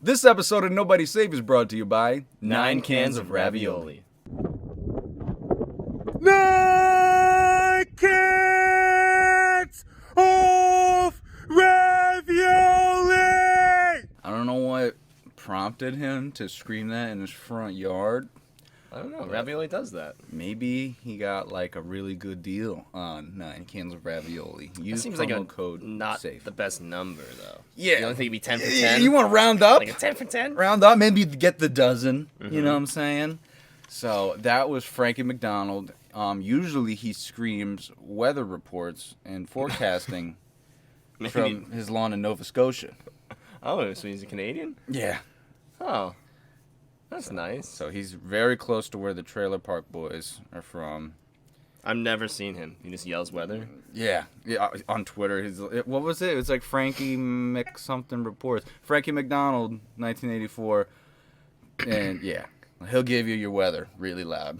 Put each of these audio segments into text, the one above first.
This episode of Nobody's Safe is brought to you by 9 cans of ravioli. 9 cans of ravioli! I don't know what prompted him to scream that in his front yard. I don't know. Ravioli does that. Maybe he got like a really good deal on 9 cans of ravioli. That Use seems like a code not safe. the best number though. Yeah. You don't think it'd be 10 for 10? You want to round up? like a 10 for 10? Round up, maybe get the dozen. You know what I'm saying? So that was Frankie McDonald. Usually he screams weather reports and forecasting from his lawn in Nova Scotia. Oh, so he's a Canadian? Yeah. Oh, that's nice. So he's very close to where the Trailer Park Boys are from. I've never seen him. He just yells weather. Yeah, on Twitter. What was it? It's like Frankie Mc something reports. Frankie McDonald, 1984. And yeah, he'll give you your weather really loud.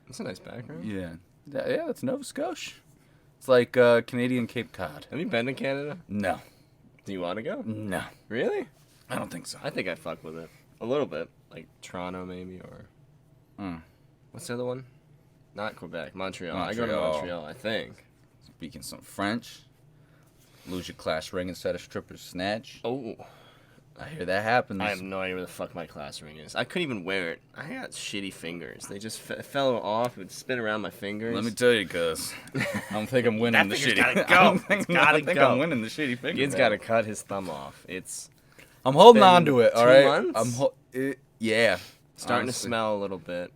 That's a nice background. Yeah, that's Nova Scotia. It's like Canadian Cape Cod. Have you been to Canada? No. Do you want to go? No. Really? I don't think so. I think I'd fuck with it. A little bit. Like Toronto maybe, or... What's the other one? Not Quebec. Montreal. I go to Montreal, I think. Speaking some French. Lose your class ring instead of stripper's snatch. Oh. I hear that happens. I have no idea where the fuck my class ring is. I couldn't even wear it. I got shitty fingers. They just fell off. It would spin around my fingers. Let me tell you, cuz. I don't think I'm winning the shitty. Gotta go. I don't think go. I'm winning the shitty finger. Kid's got to cut his thumb off. It's I'm holding been on to it, 2 all right? months? Yeah. starting honestly. to smell a little bit.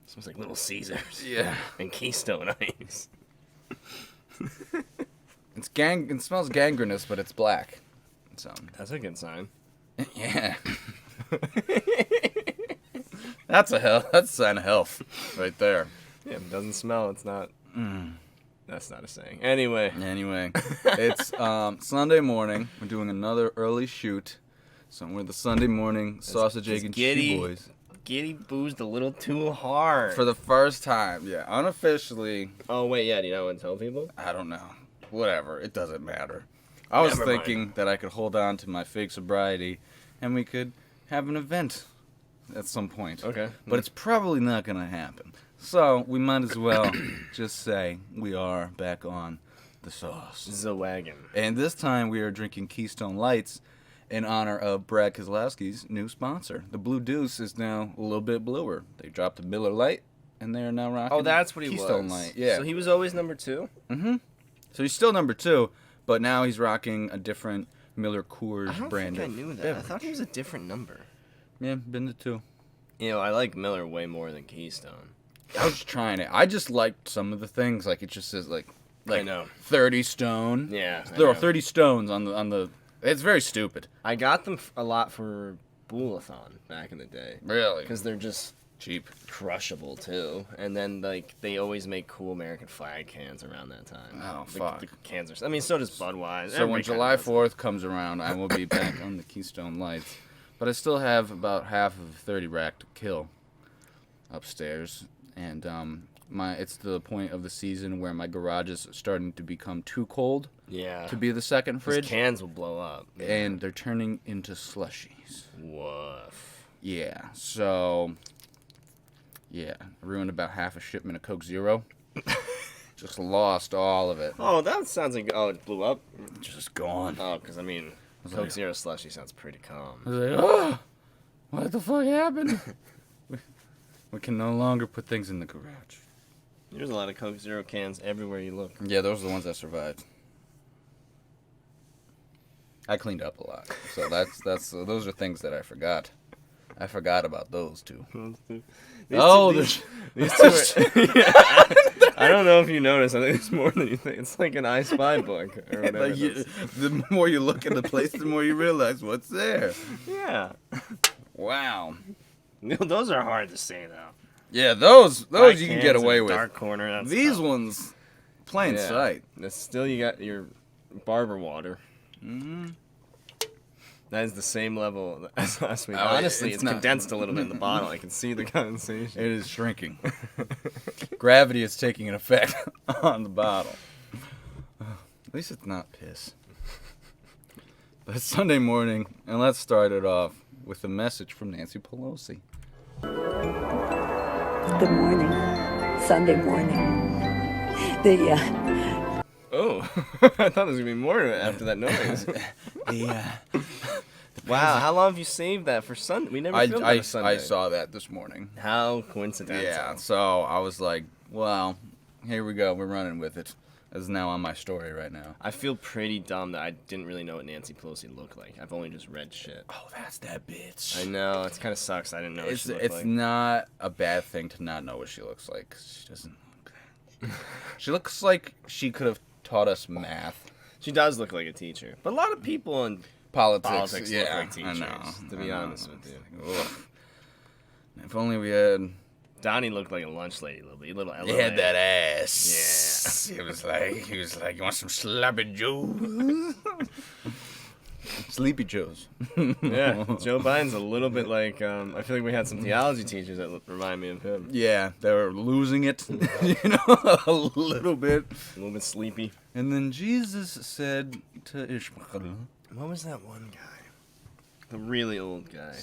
Smells like Little Caesars. Yeah. And Keystone Ice. It smells gangrenous, but it's black. So. That's a good sign. Yeah. That's a sign of health right there. Yeah, if it doesn't smell, it's not. That's not a saying. Anyway. It's Sunday morning. We're doing another early shoot. So we're the Sunday morning sausage, egg, and cheese boys. Giddy boozed a little too hard. For the first time, yeah, unofficially. Oh, wait, yeah, do you know what to tell people? I don't know. Whatever, it doesn't matter. I was Never thinking mind. that I could hold on to my fake sobriety, and we could have an event at some point. Okay. But it's probably not going to happen. So we might as well just say we are back on the sauce. The wagon. And this time we are drinking Keystone Lights in honor of Brad Keselowski's new sponsor. The Blue Deuce is now a little bit bluer. They dropped the Miller Lite, and they are now rocking Oh, that's what he Keystone was. Light. Yeah. So he was always number 2? So he's still number 2, but now he's rocking a different Miller Coors I don't brand think I of knew that. beverage. I thought he was a different number. Yeah, been the 2. You know, I like Miller way more than Keystone. I was trying it. I just liked some of the things. Like, it just says, like I know. 30 stone. Yeah, I There are know. 30 stones on the... It's very stupid. I got them a lot for Boolathon back in the day. Really? Because they're just Cheap. crushable, too. And then, like, they always make cool American flag cans around that time. Oh, The- fuck. The cans are... I mean, so does Budweiser. So when Everybody July kinda does. 4th comes around, I will be back on the Keystone Lights. But I still have about half of a 30 rack to kill upstairs. And it's the point of the season where my garage is starting to become too cold Yeah. to be the second Those fridge. cans will blow up. And they're turning into slushies. Woof. Yeah, so... Yeah, I ruined about half a shipment of Coke Zero. Just lost all of it. Oh, that sounds like... Oh, it blew up? Just gone. Oh, because, I mean, was Coke like- Zero slushy sounds pretty calm. I was like, oh, what the fuck happened? We can no longer put things in the garage. There's a lot of Coke Zero cans everywhere you look. Yeah, those are the ones that survived. I cleaned up a lot, so those are things that I forgot. I forgot about those two. These two are, I don't know if you noticed. I think it's more than you think. It's like an I Spy book or whatever. Like it is. the more you look at the place, the more you realize what's there. Yeah. Wow. Those are hard to say though. Yeah, those Black you can cans get in away a with. Dark corner. That's These tough. ones, plain Yeah. sight. That's still you got your barber water. That is the same level as last week. Oh, Honestly, it's it's not. condensed a little bit in the bottle. I can see the condensation. It is shrinking. Gravity is taking an effect on the bottle. At least it's not piss. It's Sunday morning, and let's start it off with a message from Nancy Pelosi. Good morning. Sunday morning. Oh, I thought there was going to be more after that noise. Wow, how long have you saved that for Sunday? We never filmed that on Sunday. I saw that this morning. How coincidental. Yeah, so I was like, well, here we go. We're running with it. It's now on my story right now. I feel pretty dumb that I didn't really know what Nancy Pelosi looked like. I've only just read shit. Oh, that's that bitch. I know, it kind of sucks. I didn't know what she looked like. It's not a bad thing to not know what she looks like. She doesn't look that. She looks like she could have taught us math. She does look like a teacher. But a lot of people in Politics look yeah, like teachers, I know. to be honest with you. Ugh. If only we had... Donnie looked like a lunch lady a little bit. A little He had that ass. Yeah. He was like, you want some sloppy joes? Sleepy Joes. Yeah, Joe Biden's a little bit like, I feel like we had some theology teachers that remind me of him. Yeah, they were losing it, a little bit. A little bit sleepy. And then Jesus said to Ishmael, What was that one guy? The really old guy.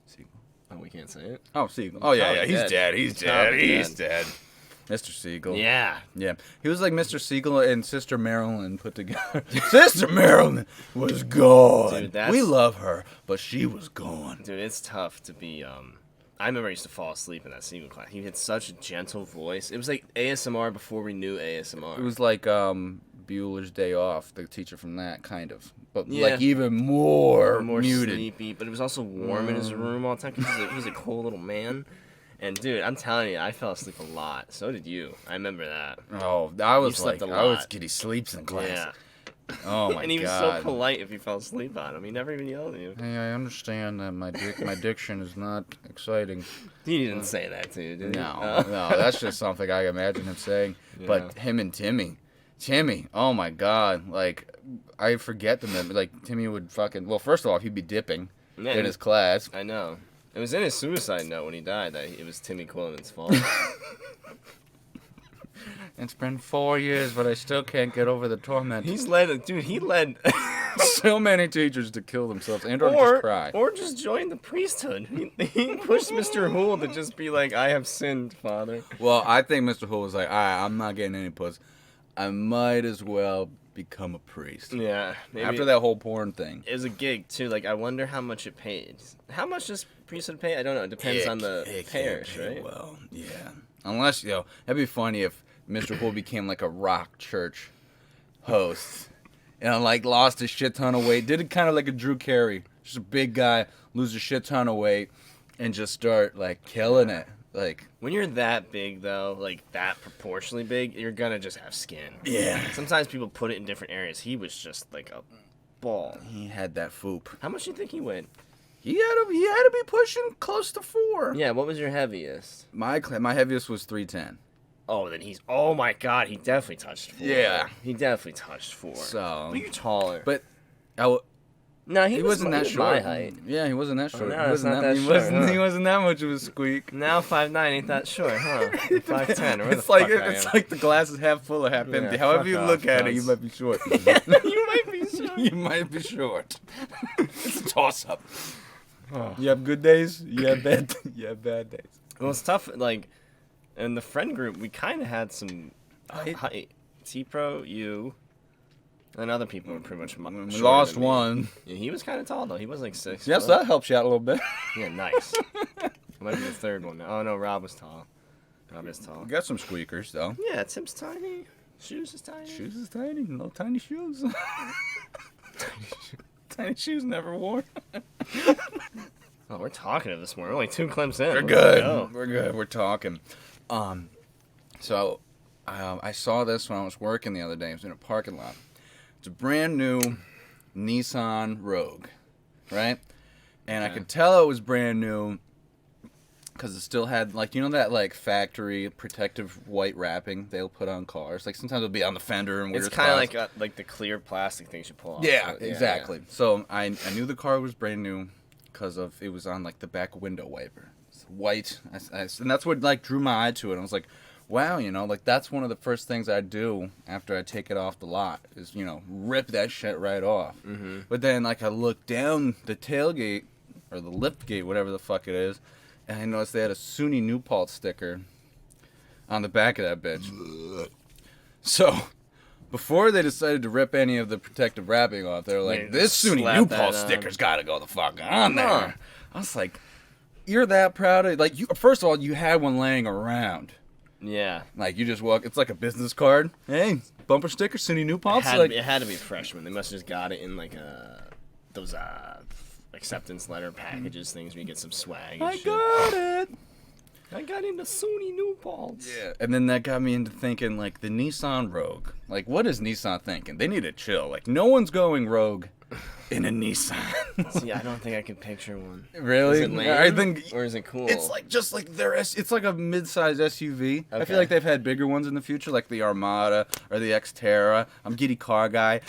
Siegel. Oh, we can't say it? Oh, Siegel. Oh, yeah, he's dead. He's dead. Mr. Siegel. Yeah. Yeah. He was like Mr. Siegel and Sister Marilyn put together. Sister Marilyn was gone. Dude, we love her, but she was gone. Dude, it's tough to be, I remember I used to fall asleep in that Siegel class. He had such a gentle voice. It was like ASMR before we knew ASMR. It was like Bueller's Day Off, the teacher from that, kind of. But Yeah. like even more muted. Sleepy, but it was also warm in his room all the time because he's a cold little man. And dude, I'm telling you, I fell asleep a lot. So did you. I remember that. Oh, I was slept like, a I was lot. getting sleeps in class. Yeah. Oh my god. And he was so polite if you fell asleep on him. He never even yelled at you. Hey, I understand that my diction is not exciting. He didn't say that to you, did he? No, that's just something I imagine him saying. Yeah. But him and Timmy, oh my god, like I forget them. Like Timmy would fucking. Well, first of all, he'd be dipping Yeah, in his class. I know. It was in his suicide note when he died that it was Timmy Quillen's fault. It's been 4 years, but I still can't get over the torment. He led So many teachers to kill themselves and or just cry. Or just join the priesthood. He pushed Mr. Hoole to just be like, I have sinned, Father. Well, I think Mr. Hoole was like, all right, I'm not getting any puss. I might as well become a priest. Yeah. Maybe After that whole porn thing. it was a gig, too. Like, I wonder how much it paid. How much does priesthood pay? I don't know. It depends on the parish, right? Well, yeah. Unless, that'd be funny if Mr. Hoole became like a rock church host. And like lost a shit ton of weight. Did it kind of like a Drew Carey. Just a big guy, lose a shit ton of weight, and just start like killing it. Like When you're that big, though, like that proportionally big, you're gonna just have skin. Yeah. Sometimes people put it in different areas. He was just like a ball. he had that foop. How much do you think he weighed? He had to be pushing close to 4. Yeah, what was your heaviest? My heaviest was 310. Oh, then oh my god, he definitely touched 4. Yeah. He definitely touched 4. So- But you're taller. But No, he wasn't that short. my height. Yeah, he wasn't that short. no, he it's wasn't not that, that he short, wasn't, huh? he wasn't that much of a squeak. Now 5'9" ain't that short, huh? 5'10", or where It's the like fuck I it's am. like the glass is half full or half Yeah, empty. However fuck you off, look at it, you cunts. might be short. You might be short. You might be short. It's a toss up. You have good days. You have bad days. Well, it's tough. Like in the friend group, we kind of had some Height? height. T-Pro, you, and other people were pretty much. We shorter lost than me. one. Yeah, he was kind of tall though. He was like 6. Yes, foot. that helps you out a little bit. Yeah, nice. Might be the third one. Oh no, Rob was tall. Rob is tall. We got some squeakers though. Yeah, Tim's tiny. Shoes is tiny. Shoes is tiny. No tiny shoes. Tiny shoes never worn. Oh, we're talking this morning. We're only 2 clips in. We're Let's good. go. We're good. We're talking. So, I saw this when I was working the other day. I was in a parking lot. It's a brand new Nissan Rogue, right? And I could tell it was brand new because it still had, like, you know that, like, factory protective white wrapping they'll put on cars? Like, sometimes it'll be on the fender and weird It's kind of spots. like the clear plastic things you pull off. Yeah, But exactly. So I knew the car was brand new because of it was on like the back window wiper. It's white, and that's what like drew my eye to it. I was like, wow, like that's one of the first things I do after I take it off the lot is, rip that shit right off. Mm-hmm. But then, like, I look down the tailgate or the lift gate, whatever the fuck it is, and I noticed they had a SUNY New Paltz sticker on the back of that bitch. So, before they decided to rip any of the protective wrapping off, they were like, this SUNY New Paltz sticker's gotta go the fuck on there. Huh. I was like, you're that proud of, like, first of all, you had one laying around. Yeah. Like, you just walk, it's like a business card. Hey, bumper sticker, SUNY New Paltz. It had to be freshman. They must have just got it in, like, those acceptance letter packages, things where you get some swag and shit. Got it. I got into SUNY New Paltz. Yeah. And then that got me into thinking, like, the Nissan Rogue. Like, what is Nissan thinking? They need to chill. Like, no one's going Rogue in a Nissan. See, I don't think I can picture one. Really? Is it lame, I think, or is it cool? It's like just like it's like a mid-sized SUV. Okay. I feel like they've had bigger ones in the future, like the Armada or the Xterra. I'm giddy car guy,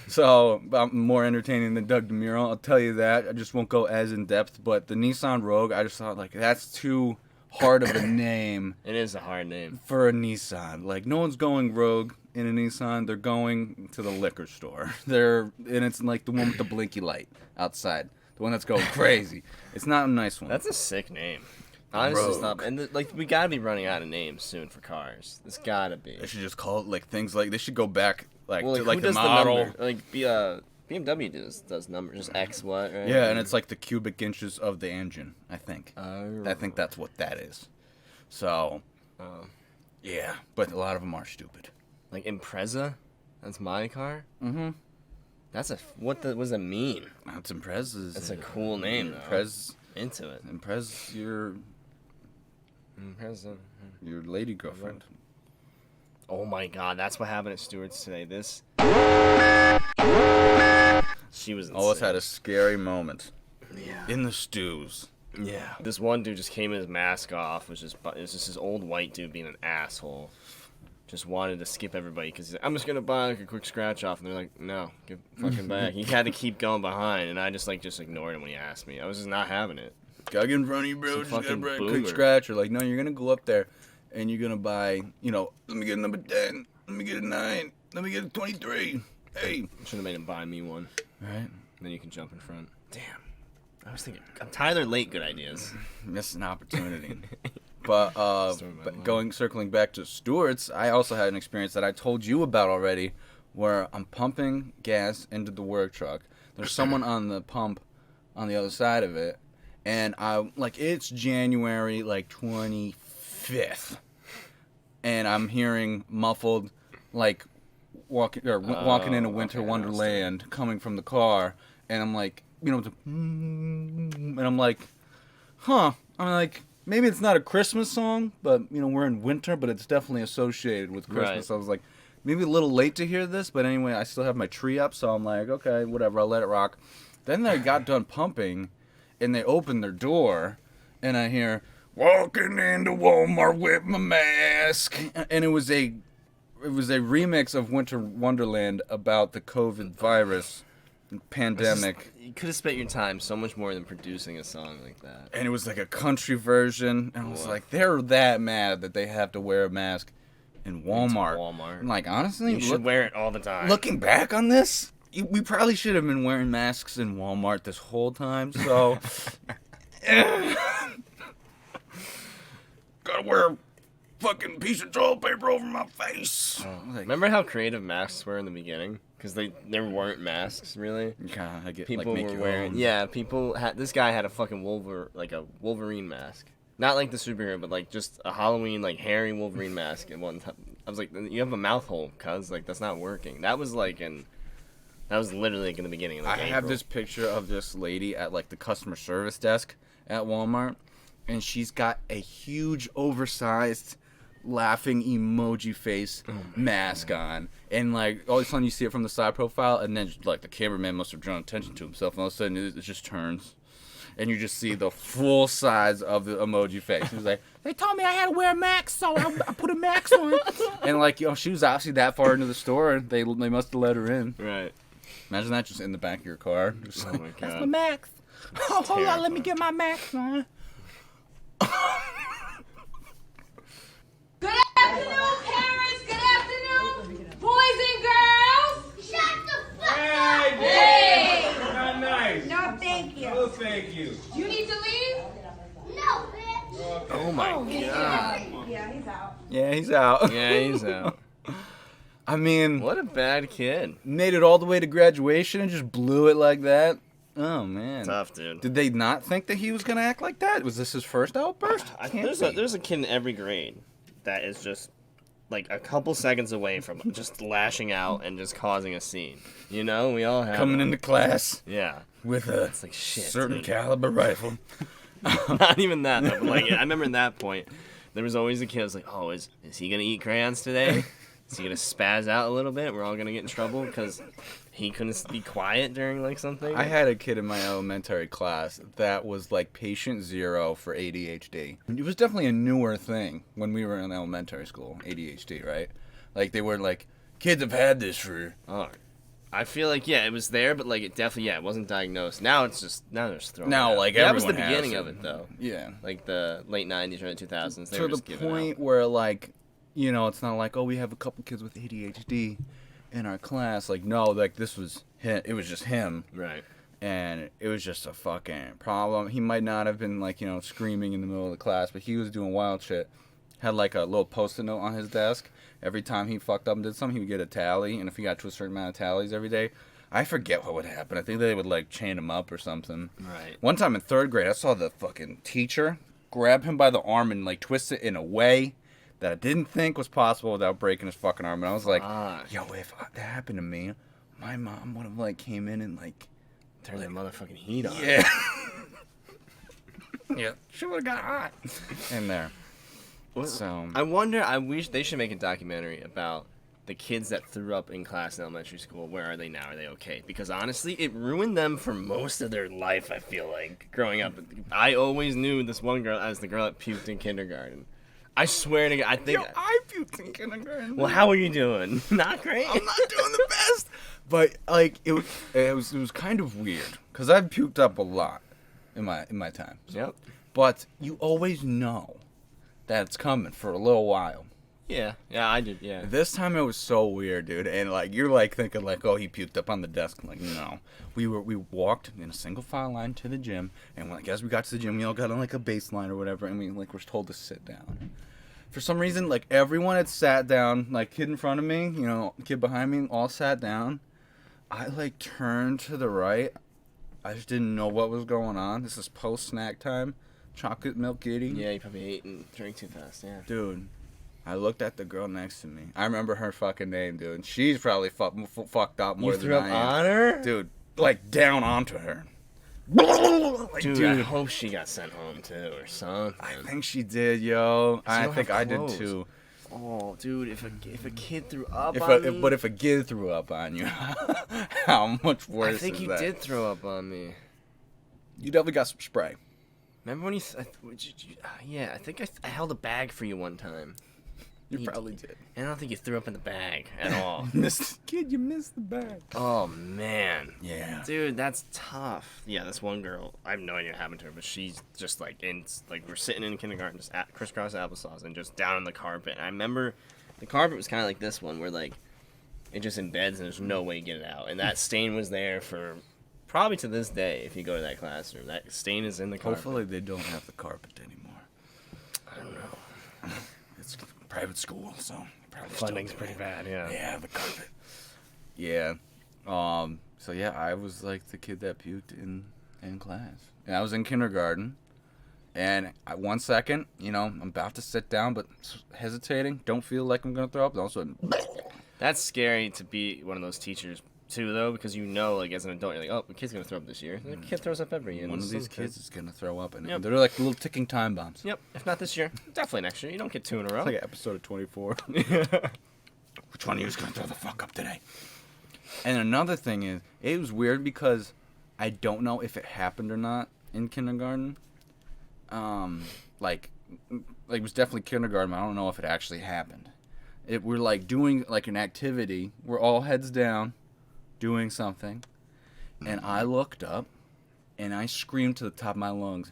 so I'm more entertaining than Doug DeMuro. I'll tell you that. I just won't go as in depth, but the Nissan Rogue, I just thought like that's too hard of a name. It is a hard name for a Nissan. Like no one's going Rogue in a Nissan. They're going to the liquor store. And it's like the one with the blinky light outside. The one that's going crazy. It's not a nice one. That's a sick name. Honestly, stop. And we gotta be running out of names soon for cars. There's gotta be. They should just call it like things like they should go back to like the model. BMW does numbers, just X what, right? Yeah, and it's like the cubic inches of the engine. I think. I think that's what that is. So. Yeah, but a lot of them are stupid. Like Impreza, that's my car. Mm-hmm. What does that mean? That's Impreza. That's a cool name, though. Impreza. Into it. Impreza your lady girlfriend. Oh my God, that's what happened at Stewart's today. She was insane. Always had a scary moment. Yeah. In the stews. Yeah. This one dude just came with his mask off. It was just this old white dude being an asshole. Just wanted to skip everybody because he's like, I'm just going to buy like a quick scratch off. And they're like, no, get fucking back. He had to keep going behind. And I just ignored him when he asked me. I was just not having it. Gotta get in front of you, bro. Just gotta buy a quick scratch. Or like, no, you're going to go up there and you're going to buy, let me get a number 10. Let me get a 9. Let me get a 23. Hey. Should have made him buy me one. Right. Then you can jump in front. Damn. I was thinking, I'm tired of their late good ideas. Missed an opportunity. But circling back to Stewart's, I also had an experience that I told you about already, where I'm pumping gas into the work truck. There's someone on the pump on the other side of it, and it's January 25th, and I'm hearing muffled walking in a winter wonderland coming from the car, and I'm like, and I'm like, huh? I'm like. Maybe it's not a Christmas song, but, we're in winter, but it's definitely associated with Christmas. Right. I was like, maybe a little late to hear this, but anyway, I still have my tree up, so I'm like, okay, whatever, I'll let it rock. Then they got done pumping, and they opened their door, and I hear, walking into Walmart with my mask. And it was a remix of Winter Wonderland about the COVID virus pandemic. You could have spent your time so much more than producing a song like that. And it was like a country version, and I was like, they're that mad that they have to wear a mask in Walmart. I'm like, honestly, you should wear it all the time. Looking back on this, we probably should have been wearing masks in Walmart this whole time. So, gotta wear a fucking piece of toilet paper over my face. Remember how creative masks were in the beginning? Because there weren't masks, really. Yeah, I get people were wearing. Own. Yeah, this guy had a fucking Wolverine mask, not like the superhero, but just a Halloween hairy Wolverine mask. And one time, I was like, "You have a mouth hole, cuz that's not working." That was literally in the beginning of April. Have this picture of this lady at the customer service desk at Walmart, and she's got a huge, oversized, laughing emoji face mask on, and all of a sudden you see it from the side profile, and then the cameraman must have drawn attention to himself, and all of a sudden it just turns, and you just see the full size of the emoji face. He was like, they told me I had to wear a mask, so I put a mask on. And she was obviously that far into the store, and they must have let her in. Right. Imagine that just in the back of your car. Just oh my God. That's my mask. Oh, hold on, let me get my mask on. Good thank you. No, thank you. Do you need to leave? No, bitch. Oh my god. Yeah, he's out. Yeah, he's out. Yeah, he's out. I mean, What a bad kid. made it all the way to graduation and just blew it like that. Oh man. Tough, dude. Did they not think that he was gonna act like that? Was this his first outburst? Can't be. There's a kid in every grade that is just like a couple seconds away from just lashing out and just causing a scene. You know, we all have Coming them. into class Yeah. with a It's like shit. certain dude. caliber rifle. Not even that though. But like I remember in that point, there was always a kid that was like, "Oh, is he gonna eat crayons today? Is he gonna spaz out a little bit? We're all gonna get in trouble because he couldn't be quiet during like something." I had a kid in my elementary class that was like patient zero for ADHD. It was definitely a newer thing when we were in elementary school, ADHD, right? Like they were like, kids have had this for... Oh, I feel like it was there, but like it definitely it wasn't diagnosed. Now it's just they're just throwing. Now, it out. like, that was the everyone has beginning it. of it though. Yeah. Like the late '90s, early 2000s. They To were the just giving point out. where like, you know, it's not like, oh, we have a couple kids with ADHD in our class. Like, no, like this was him. It was just him. Right. And it was just a fucking problem. He might not have been like, you know, screaming in the middle of the class, but he was doing wild shit. Had like a little post-it note on his desk. Every time he fucked up and did something, he would get a tally. And if he got to a certain amount of tallies every day, I forget what would happen. I think they would like chain him up or something. Right. One time in 3rd grade, I saw the fucking teacher grab him by the arm and like twist it in a way that I didn't think was possible without breaking his fucking arm. And I was like, Fuck. yo, if that happened to me, my mom would have like came in and like, Turn that motherfucking heat on. yeah. Yeah, she would have got hot in there. So I wonder. I wish they should make a documentary about the kids that threw up in class in elementary school. Where are they now? Are they okay? Because honestly, it ruined them for most of their life. I feel like growing up, I always knew this one girl as the girl that puked in kindergarten. I swear to God, I think. I puked in kindergarten. Well, how are you doing? Not great. I'm not doing the best. But like it was kind of weird because I've puked up a lot in my time. Yep. But you always know that it's coming for a little while. Yeah. Yeah, I did. Yeah. This time it was so weird, dude. And like you're like thinking like, oh, he puked up on the desk. I'm like, no. We walked in a single file line to the gym, and like as we got to the gym, we all got on like a baseline or whatever, and we like were told to sit down. For some reason, like everyone had sat down, like kid in front of me, you know, kid behind me, all sat down. I like turned to the right. I just didn't know what was going on. This is post snack time. Chocolate milk eating. Yeah, you probably ate and drank too fast. Yeah. Dude, I looked at the girl next to me. I remember her fucking name, dude. And she's probably fucked up more You than threw up I am. on her? Dude, like down onto her. Dude, I hope she got sent home too or something. I think she did, yo. I don't think have I did clothes. too. Oh, dude, if a kid threw up If on a, me, but if a kid threw up on you, how much worse I think is you that? did throw up on me. You definitely got some spray. Remember when you? Yeah, I think I held a bag for you one time. You You probably did. And I don't think you threw up in the bag at all. Kid, you missed the bag. Oh man. Yeah. Dude, that's tough. Yeah, this one girl, I have no idea what happened to her, but she's just like we're sitting in kindergarten, just at crisscross applesauce, and just down on the carpet. And I remember the carpet was kind of like this one, where like it just embeds and there's no way to get it out. And that stain was there for probably to this day. If you go to that classroom, that stain is in the carpet. Hopefully they don't have the carpet anymore. I don't know. It's private school, so probably still Funding's do pretty it. bad. Yeah. Yeah, the carpet. Yeah. So yeah, I was like the kid that puked in class. And I was in kindergarten. And 1 second, you know, I'm about to sit down, but hesitating. Don't feel like I'm going to throw up. And all of a sudden, That's scary to be one of those teachers too, though, because you know, like as an adult, you're like, oh, the kid's gonna throw up this year. The kid throws up every year. one of This these is kids is going to throw up. And Yep. they're like little ticking time bombs. Yep. If not this year, definitely next year. You don't get 2 in a row. It's like an episode of 24. Which one of you is going to throw the fuck up today? And another thing is, it was weird because I don't know if it happened or not in kindergarten. Like it was definitely kindergarten, but I don't know if it actually happened. We're like doing like an activity. We're all heads down, doing something. And I looked up, and I screamed to the top of my lungs,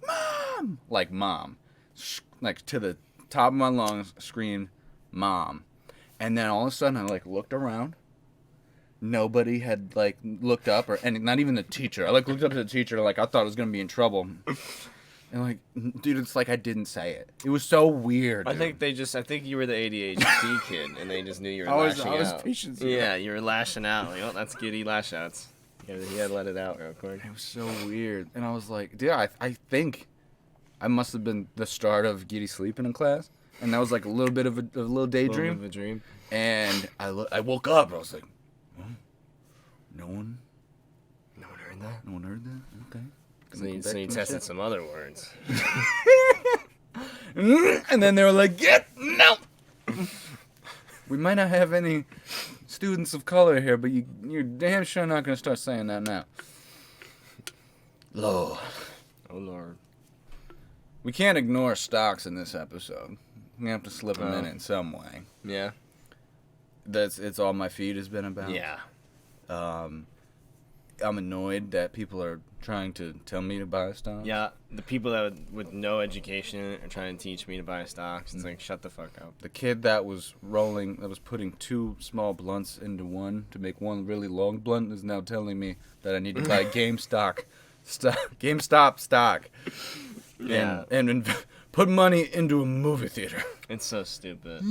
"Mom!" Like mom. Like to the top of my lungs, screamed, "Mom!" And then all of a sudden, I like looked around, nobody had like looked up, or and not even the teacher. I like looked up to the teacher, like I thought I was gonna be in trouble. And like, dude, it's like I didn't say it. It was so weird. I Dude. think you were the ADHD kid, and they just knew you were lashing out. I was patient zero. Yeah, you were lashing out. Like, oh, that's Giddy lash outs. He had to let it out real quick. It was so weird, and I was like, dude, I think I must have been the start of Giddy sleeping in class, and that was like a little bit of a little daydream. Of a dream. And I woke up, and I was like, oh, no one heard that. No one heard that? Okay. So you tested some other words. And then they were like, no! We might not have any students of color here, but you're damn sure not going to start saying that now. Lord. Oh, Lord. We can't ignore stocks in this episode. We have to slip them in some way. Yeah. It's all my feed has been about. Yeah. I'm annoyed that people are trying to tell me to buy stocks. Yeah, the people that with no education are trying to teach me to buy stocks. It's like, shut the fuck up. The kid that was putting 2 small blunts into one to make one really long blunt is now telling me that I need to buy GameStop stock. Yeah. And put money into a movie theater. It's so stupid.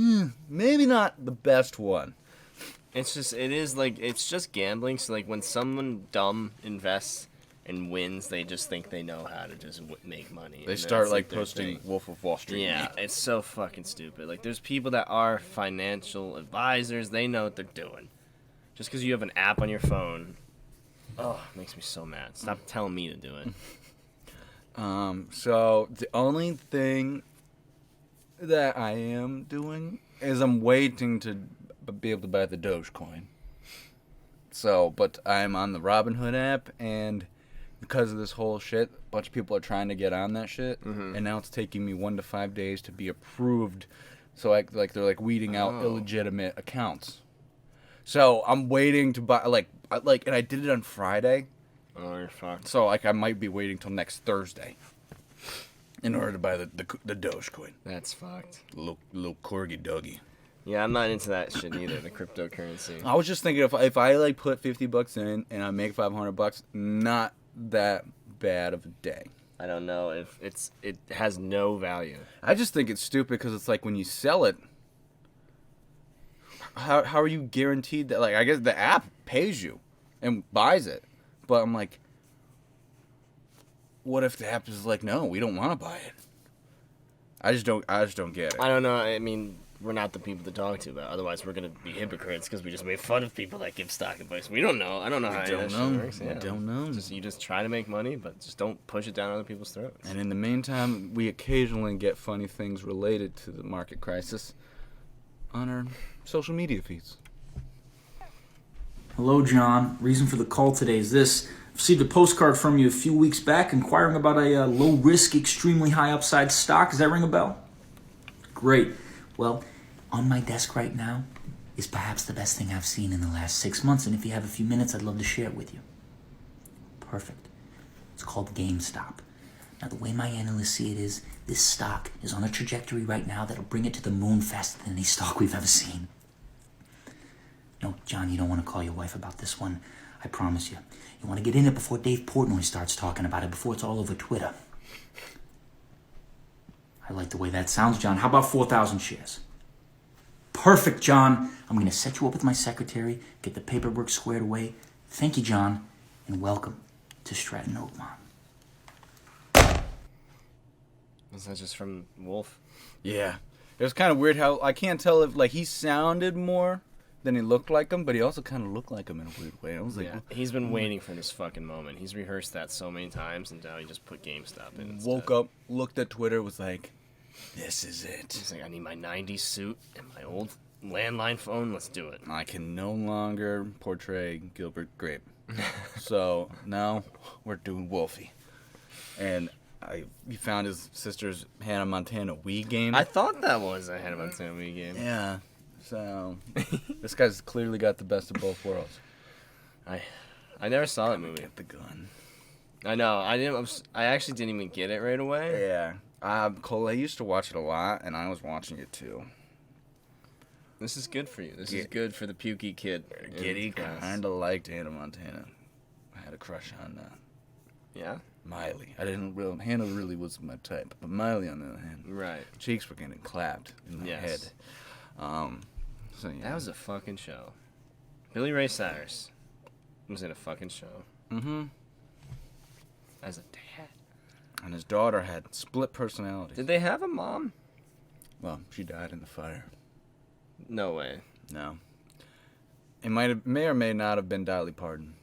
Maybe not the best one. It's just gambling. So like when someone dumb invests and wins, they just think they know how to just make money. They And start that's, like their posting thing. Wolf of Wall Street. Yeah, it's so fucking stupid. Like there's people that are financial advisors. They know what they're doing. Just because you have an app on your phone, it makes me so mad. Stop telling me to do it. So the only thing that I am doing is I'm waiting to be able to buy the Dogecoin. So, but I'm on the Robinhood app, and because of this whole shit, a bunch of people are trying to get on that shit, and now it's taking me 1 to 5 days to be approved. So they're like weeding out illegitimate accounts. So I'm waiting to buy and I did it on Friday. Oh, you're fucked. So like I might be waiting till next Thursday in order to buy the Dogecoin. That's fucked. Little corgi doggy. Yeah, I'm not into that shit either. The cryptocurrency. I was just thinking if I like put $50 in and I make $500, not that bad of a day. I don't know if it has no value. I just think it's stupid because it's like when you sell it, how are you guaranteed that? Like I guess the app pays you and buys it, but I'm like, what if the app is like, no, we don't want to buy it? I just don't get it. I don't know. I mean, we're not the people to talk to about. Otherwise, we're gonna be hypocrites because we just made fun of people that give stock advice. We don't know. I don't know how that shit works. We don't know. You just try to make money, but just don't push it down other people's throats. And in the meantime, we occasionally get funny things related to the market crisis on our social media feeds. Hello, John. Reason for the call today is this. I received a postcard from you a few weeks back inquiring about a low-risk, extremely high-upside stock. Does that ring a bell? Great. Well, on my desk right now is perhaps the best thing I've seen in the last 6 months, and if you have a few minutes, I'd love to share it with you. Perfect. It's called GameStop. Now, the way my analysts see it is, this stock is on a trajectory right now that'll bring it to the moon faster than any stock we've ever seen. No, John, you don't want to call your wife about this one. I promise you. You want to get in it before Dave Portnoy starts talking about it, before it's all over Twitter. I like the way that sounds, John. How about 4,000 shares? Perfect, John. I'm going to set you up with my secretary, get the paperwork squared away. Thank you, John, and welcome to Stratton Oakmont. Was that just from Wolf? Yeah. It was kind of weird how I can't tell if like he sounded more than he looked like him, but he also kind of looked like him in a weird way. I was like, He's been waiting for this fucking moment. He's rehearsed that so many times, and now he just put GameStop in instead. woke up, looked at Twitter, was like, this is it. He's like, I need my 90s suit and my old landline phone. Let's do it. I can no longer portray Gilbert Grape. So now we're doing Wolfie. And he found his sister's Hannah Montana Wii game. I thought that was a Hannah Montana Wii game. Yeah. So this guy's clearly got the best of both worlds. I never saw that movie. Get the gun. I know. I actually didn't even get it right away. Yeah. Cole, I used to watch it a lot, and I was watching it too. This is good for you. This is good for the pukey kid. in Giddy class. kind of liked Hannah Montana. I had a crush on Yeah? Miley. I didn't really. Hannah really wasn't my type, but Miley on the other hand, Right. cheeks were getting clapped in my Yes. head. So yeah. That was a fucking show. Billy Ray Cyrus was in a fucking show. Mm-hmm. As a dad. And his daughter had split personalities. Did they have a mom? Well, she died in the fire. No way. No. It may or may not have been Dolly Parton.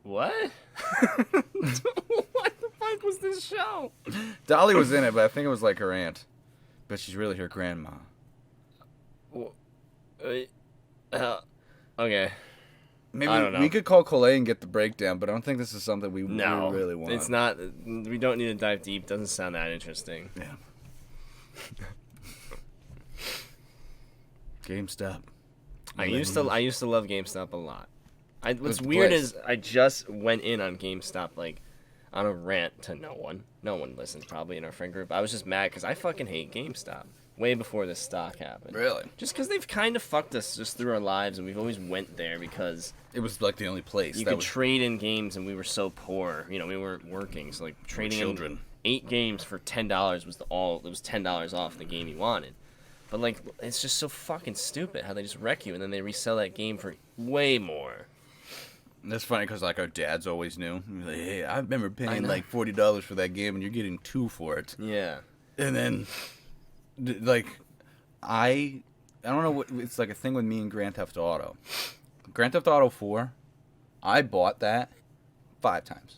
What? What the fuck was this show? Dolly was in it, but I think it was like her aunt. But she's really her grandma. Okay. Maybe I don't know. we could call Colette and get the breakdown, but I don't think this is something we No. really want. It's not. We don't need to dive deep. Doesn't sound that interesting. Yeah. GameStop. I used to love GameStop a lot. What's the weird place. is I just went in on GameStop like on a rant to no one. No one listens probably in our friend group. I was just mad because I fucking hate GameStop. Way before this stock happened. Really? Just because they've kind of fucked us just through our lives, and we've always went there because It was like the only place. you that could was trade in games, and we were so poor. You know, we weren't working, so like trading children. in 8 games for $10 was It was $10 off the game you wanted. But like, it's just so fucking stupid how they just wreck you, and then they resell that game for way more. That's funny because like our dads always knew. He was like, hey, I remember paying know. like $40 for that game, and you're getting 2 for it. Yeah. And then, like, I don't know what it's like a thing with me and Grand Theft Auto. Grand Theft Auto 4, I bought that 5 times.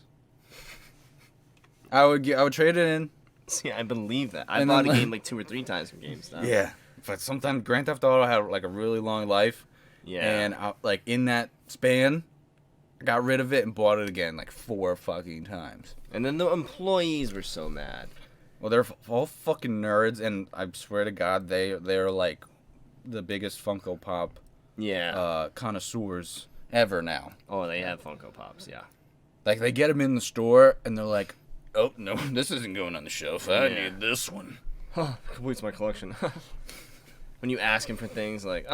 I would trade it in. See, I believe that. I And bought then, a game like 2 or 3 times from GameStop. Yeah, but sometimes Grand Theft Auto had like a really long life. Yeah. And like in that span, I got rid of it and bought it again like 4 fucking times. And then the employees were so mad. Well, they're all fucking nerds, and I swear to God, they're like the biggest Funko Pop Yeah. connoisseurs ever now. Oh, they have Funko Pops, yeah. Like they get them in the store, and they're like, "Oh no, this isn't going on the shelf. I Yeah. need this one." Completes my collection. When you ask him for things like,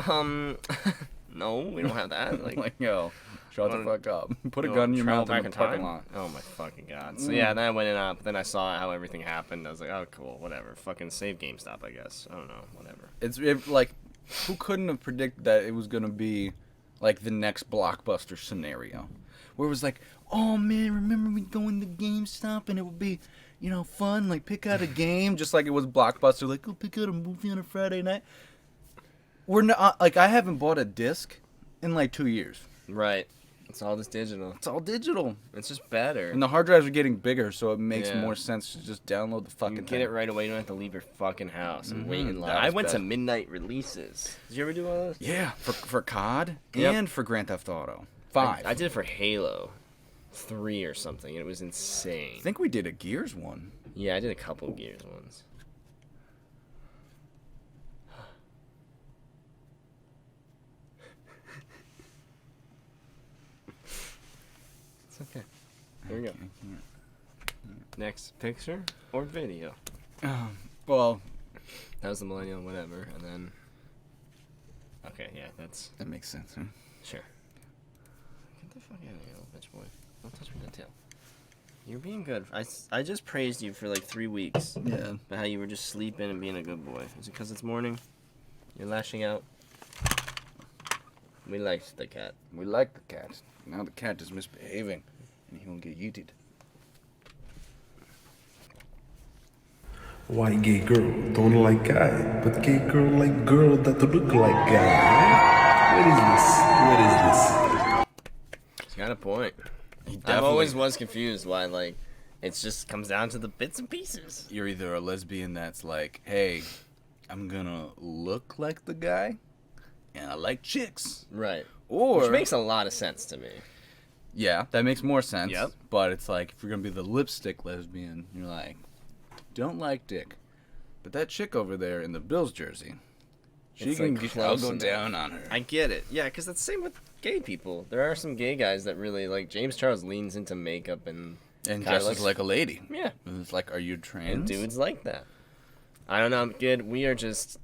no, we don't have that. Like, Like, yo, shut the wanna- fuck up. Put a you gun in wanna your travel mouth in the parking lot. Oh my fucking god. So yeah, then I went in up. Then I saw how everything happened. I was like, oh cool, whatever. Fucking save GameStop, I guess. I don't know, whatever. Like, who couldn't have predicted that it was gonna be like the next Blockbuster scenario, where it was like, oh man, remember we go into GameStop and it would be, you know, fun, like pick out a game, just like it was Blockbuster, like go pick out a movie on a Friday night. We're not like I haven't bought a disc in like 2 years. Right. It's all just digital. It's all digital, It's just better. and the hard drives are getting bigger, so it makes Yeah. more sense to just download the fucking You get thing. it right away. You don't have to leave your fucking house and wait in line. That I was went to best. midnight releases. Did you ever do all those? Yeah, for COD Yep. and for Grand Theft Auto 5. I did it for Halo 3 or something, and it was insane. I think we did a Gears one. Yeah, I did a couple Gears ones. It's okay. Here we go. Next picture or video. Well, That was the millennial, whatever, and then. Okay, yeah, that's that makes sense. Huh? sure. Get the fuck out of here, little bitch boy! Don't touch me that tail. You're being good. I just praised you for like 3 weeks. Yeah. About how you were just sleeping and being a good boy. Is it because it's morning? You're lashing out? We liked the cat. We like the cat. Now the cat is misbehaving, and he won't get yeeted. White gay girl don't like guy, but gay girl like girl that look like guy. What is this? He's got a point. He I definitely- always was confused why, like, it just comes down to the bits and pieces. You're either a lesbian that's like, hey, I'm gonna look like the guy, and I like chicks. Right. Or Which makes a lot of sense to me. yeah, that makes more sense. Yep. But it's like if you're gonna be the lipstick lesbian, you're like, don't like dick, but that chick over there in the Bills jersey, she It's, can like, I'll close go enough. down on her. I get it. Yeah, because that's the same with gay people. There are some gay guys that really, like, James Charles leans into makeup and and kinda dresses looks- like a lady. yeah. And it's like, are you trans? And dudes like that. I don't know, kid. We are just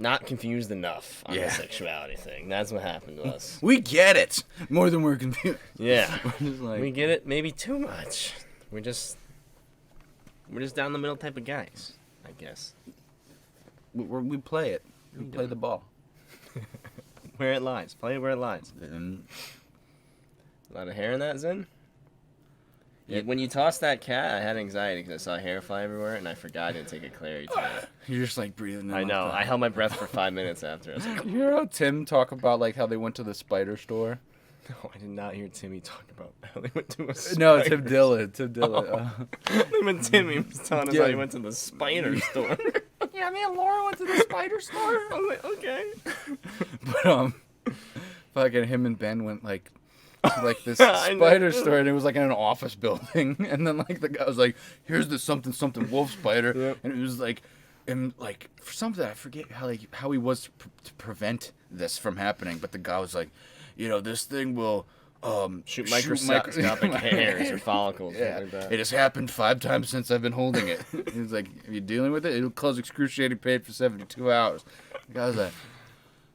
not confused enough on Yeah. the sexuality thing. That's what happened to us. We get it more than we're confused. Yeah. We're just like, We get it maybe too much. We're just down the middle type of guys, I guess. we play it. We play the ball. Where it lies. Play it where it lies. And A lot of hair in that, Zen? Yeah. When you tossed that cat, I had anxiety because I saw hair fly everywhere, and I forgot to take a clarity test. you're just like breathing in I like know. that. I held my breath for 5 minutes after. I was like, You hear how Tim talk about like how they went to the spider store? no, I did not hear Timmy talk about how they went to a No, spider Tim Dillon. Tim Dillon. Even Timmy was telling us Yeah. how he went to the spider store. Yeah, me and Laura went to the spider store. I was like, okay. But fucking him and Ben went like to like this I know. spider store, and it was like in an office building. And then like the guy was like, "Here's the something something wolf spider," Yep. and it was like, and like for something I forget how he was to prevent this from happening. But the guy was like, you know, this thing will Shoot microscopic hairs or follicles. Yeah, Like that. it has happened 5 times since I've been holding it. He's like, "Are you dealing with it? It'll cause excruciating pain for 72 hours." The guy was like,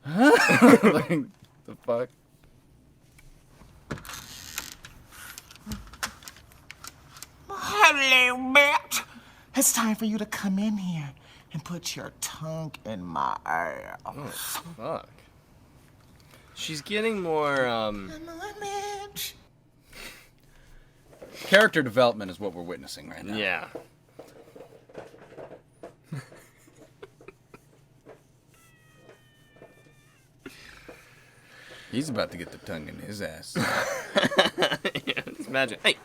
"Huh?" Like, the fuck? Hello, Matt. It's time for you to come in here and put your tongue in my ass. Fuck. She's getting more, Image. Character development is what we're witnessing right now. yeah. He's about to get the tongue in his ass. Yeah, just imagine. Hey.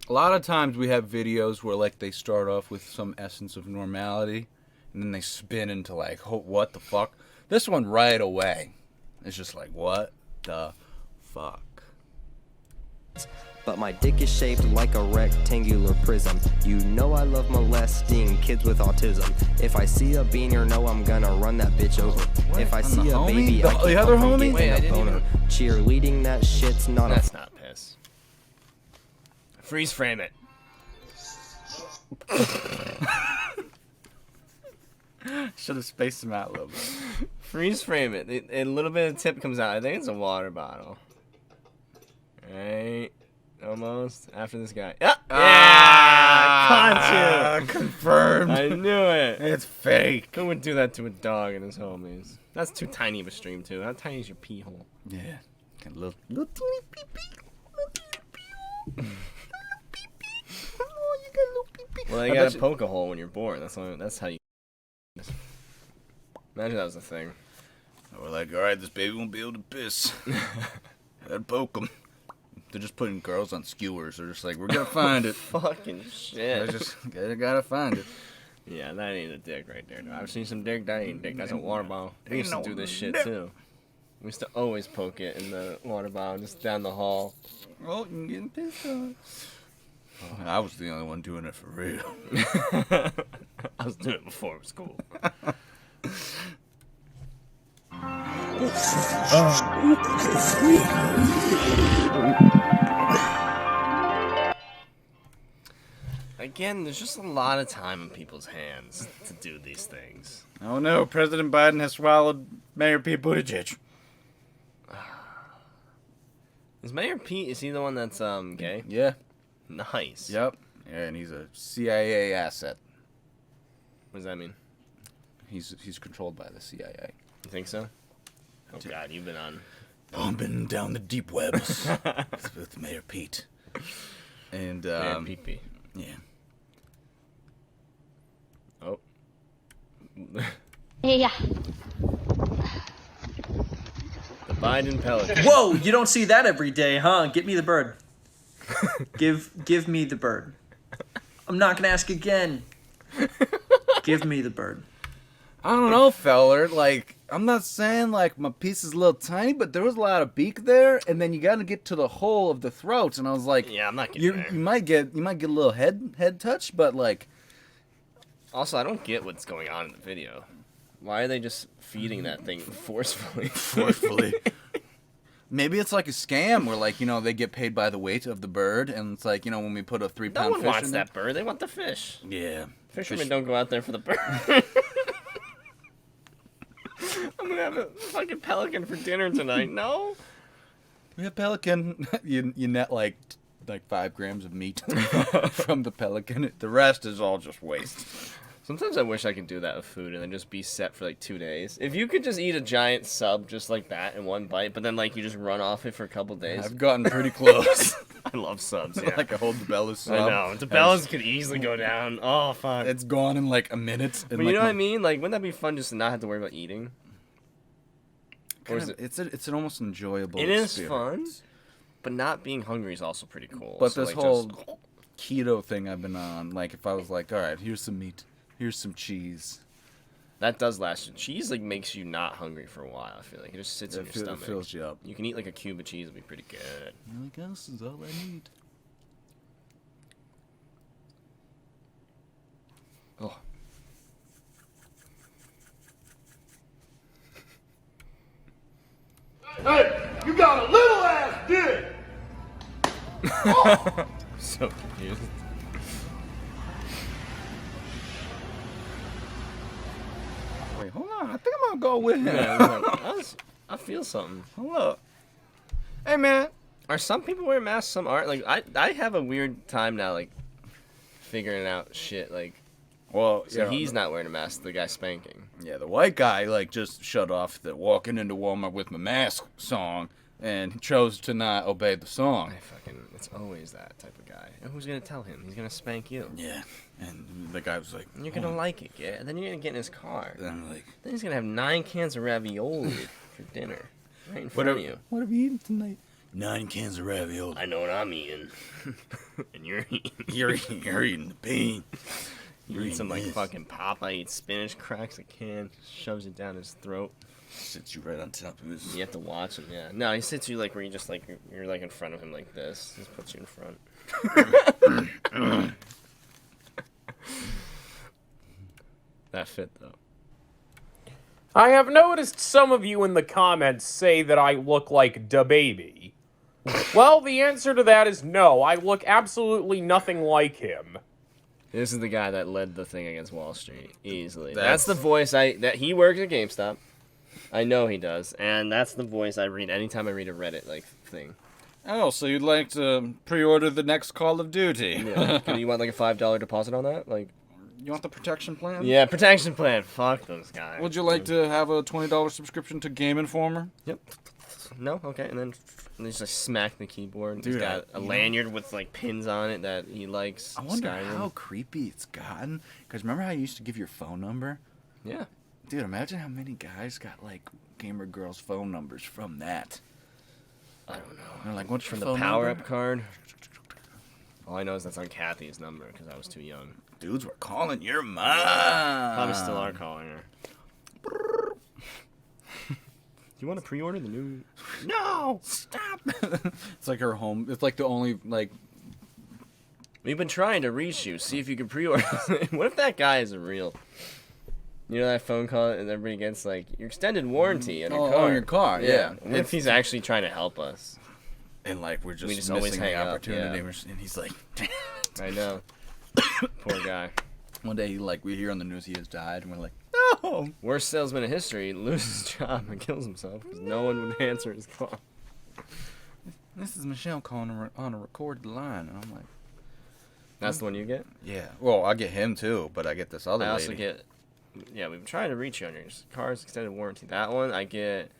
A lot of times we have videos where like they start off with some essence of normality, and then they spin into like, what the fuck? This one right away, it's just like, what the fuck? But my dick is shaped like a rectangular prism. You know I love molesting kids with autism. If I see a beanie or no, I'm gonna run that bitch over. If I On see the a homie? baby, The- I can't the other help from homie? getting Wait, I a didn't boner. Cheerleading that shit's not That's not piss. Freeze frame it. Should have spaced him out a little bit. Freeze frame it. A little bit of tip comes out. I think it's a water bottle. Right. Almost. After this guy. Yeah! Yeah! Caught Confirmed. you! I knew it. It's fake. Who would do that to a dog and his homies? That's too tiny of a stream, too. How tiny is your pee hole? Yeah. Got a little teeny pee pee. Well, I you bet gotta you- poke a hole when you're born. That's how you. Imagine that was a thing. We're like, all right, this baby won't be able to piss. Gotta poke him. They're just putting girls on skewers. They're just like, we're gonna find it. Fucking shit. I just gotta find it. Yeah, that ain't a dick right there. Though. I've seen some dick. That ain't dick. That's a water bottle. We used to do this shit too. We used to always poke it in the water bottle, just down the hall. Oh, you're getting pissed off. I was the only one doing it for real. I was doing it before it was cool. Again, there's just a lot of time in people's hands to do these things. Oh no, President Biden has swallowed Mayor Pete Buttigieg. Is Mayor Pete, is he the one that's gay? Yeah. Nice. Yep. Yeah, and he's a CIA asset. What does that mean? He's controlled by the CIA. You think so? Oh god, you've been on. Bumping down the deep webs with Mayor Pete. And Mayor Pete Pete. yeah. Oh. Yeah. The Biden Pelican. Whoa, you don't see that every day, huh? Get me the bird. Give me the bird. I'm not gonna ask again. Give me the bird. I don't know, feller. Like, I'm not saying like my piece is a little tiny, but there was a lot of beak there, and then you got to get to the hole of the throat, and I was like, Yeah, I'm not getting you there. you might get a little head touch, but like, Also, I don't get what's going on in the video. Why are they just feeding that thing forcefully? forcefully. Maybe it's like a scam where, like, you know, they get paid by the weight of the bird, and it's like, you know, when we put a 3-pound No one fish wants in there. that bird. They want the fish. Yeah, Fishermen don't go out there for the bird. I'm gonna have a fucking pelican for dinner tonight. No. We have pelican. you net like 5 grams of meat from the pelican. The rest is all just waste. Sometimes I wish I could do that with food and then just be set for like 2 days. If you could just eat a giant sub just like that in one bite, but then like you just run off it for a couple days. I've gotten pretty close. I love subs. Yeah. Like I hold DeBella's sub. I know. DeBella's could easily go down. Oh fuck. It's gone in like a minute. But you know what I mean? Like, wouldn't that be fun just to not have to worry about eating? Or is it? It's an almost enjoyable. It is experience. fun, but not being hungry is also pretty cool. But So, this like, whole just- keto thing I've been on, like if I was like, all right, here's some meat, here's some cheese. that does last. Cheese like makes you not hungry for a while. I feel like it just sits in your It stomach. fills you up. You can eat like a cube of cheese; it'll be pretty good. I guess is all I need. Oh. Hey, you got a little ass dick! So confused. Wait, hold on. I think I'm gonna go with him. Yeah, I feel something. Hold up. Hey man. Are some people wearing masks? Some aren't. Like I have a weird time now, like figuring out shit. Like, Well, so yeah, he's not wearing a mask. The guy spanking. Yeah, the white guy like just shut off the "Walking into Walmart with my mask" song and chose to not obey the song. It's always that type of guy. And who's gonna tell him? He's gonna spank you. Yeah, and the guy was like, And you're gonna like it, yeah. And then you're gonna get in his car. And I'm like, Then he's gonna have 9 cans of ravioli for dinner, right in front of you. What have you eaten tonight? 9 cans of ravioli. I know what I'm eating, and you're eating. You're eating the bean. You eat some like this. fucking Popeye, eats spinach, cracks a can, shoves it down his throat. Sits you right on top of his. You have to watch him, yeah. No, he sits you like where you just like you're like in front of him like this. Just puts you in front. That fit though. I have noticed some of you in the comments say that I look like DaBaby. Well, the answer to that is no. I look absolutely nothing like him. This is the guy that led the thing against Wall Street easily. That's- That's the voice that he works at GameStop. I know he does, and that's the voice I read anytime I read a Reddit like thing. Oh, so you'd like to pre-order the next Call of Duty? Yeah. You want like a $5 deposit on that? Like, You want the protection plan? yeah, protection plan. Fuck those guys. Would you like to have a $20 subscription to Game Informer? Yep. No, okay, and then they just like smack the keyboard. He's Dude, got a you know- lanyard with like pins on it that he likes. I wonder Skyrim. how creepy it's gotten. Because remember how you used to give your phone number? Yeah. Dude, imagine how many guys got like gamer girls' phone numbers from that. I don't know. They're like, what's From your the phone power number? up card. All I know is that's on Kathy's number because I was too young. Dudes were calling your mom. Probably still are calling her. Do you want to pre-order the new? No, stop. It's like her home. It's like the only like. We've been trying to reach you. See if you can pre-order. What if that guy is real? You know that phone call and everybody gets like your extended warranty on your car. On your car, yeah. What if he's actually trying to help us? And like we're just, just always missing hang the up, opportunity. yeah. And he's like, I know. Poor guy. one day we hear on the news he has died, and we're like, no. Worst salesman in history loses his job and kills himself because no one would answer his call. This is Michelle calling on a recorded line, and I'm like, That's the one you get? yeah. Well, I get him too, but I get this other I lady. also get, yeah, we've been trying to reach you on your car's extended warranty. That one, I get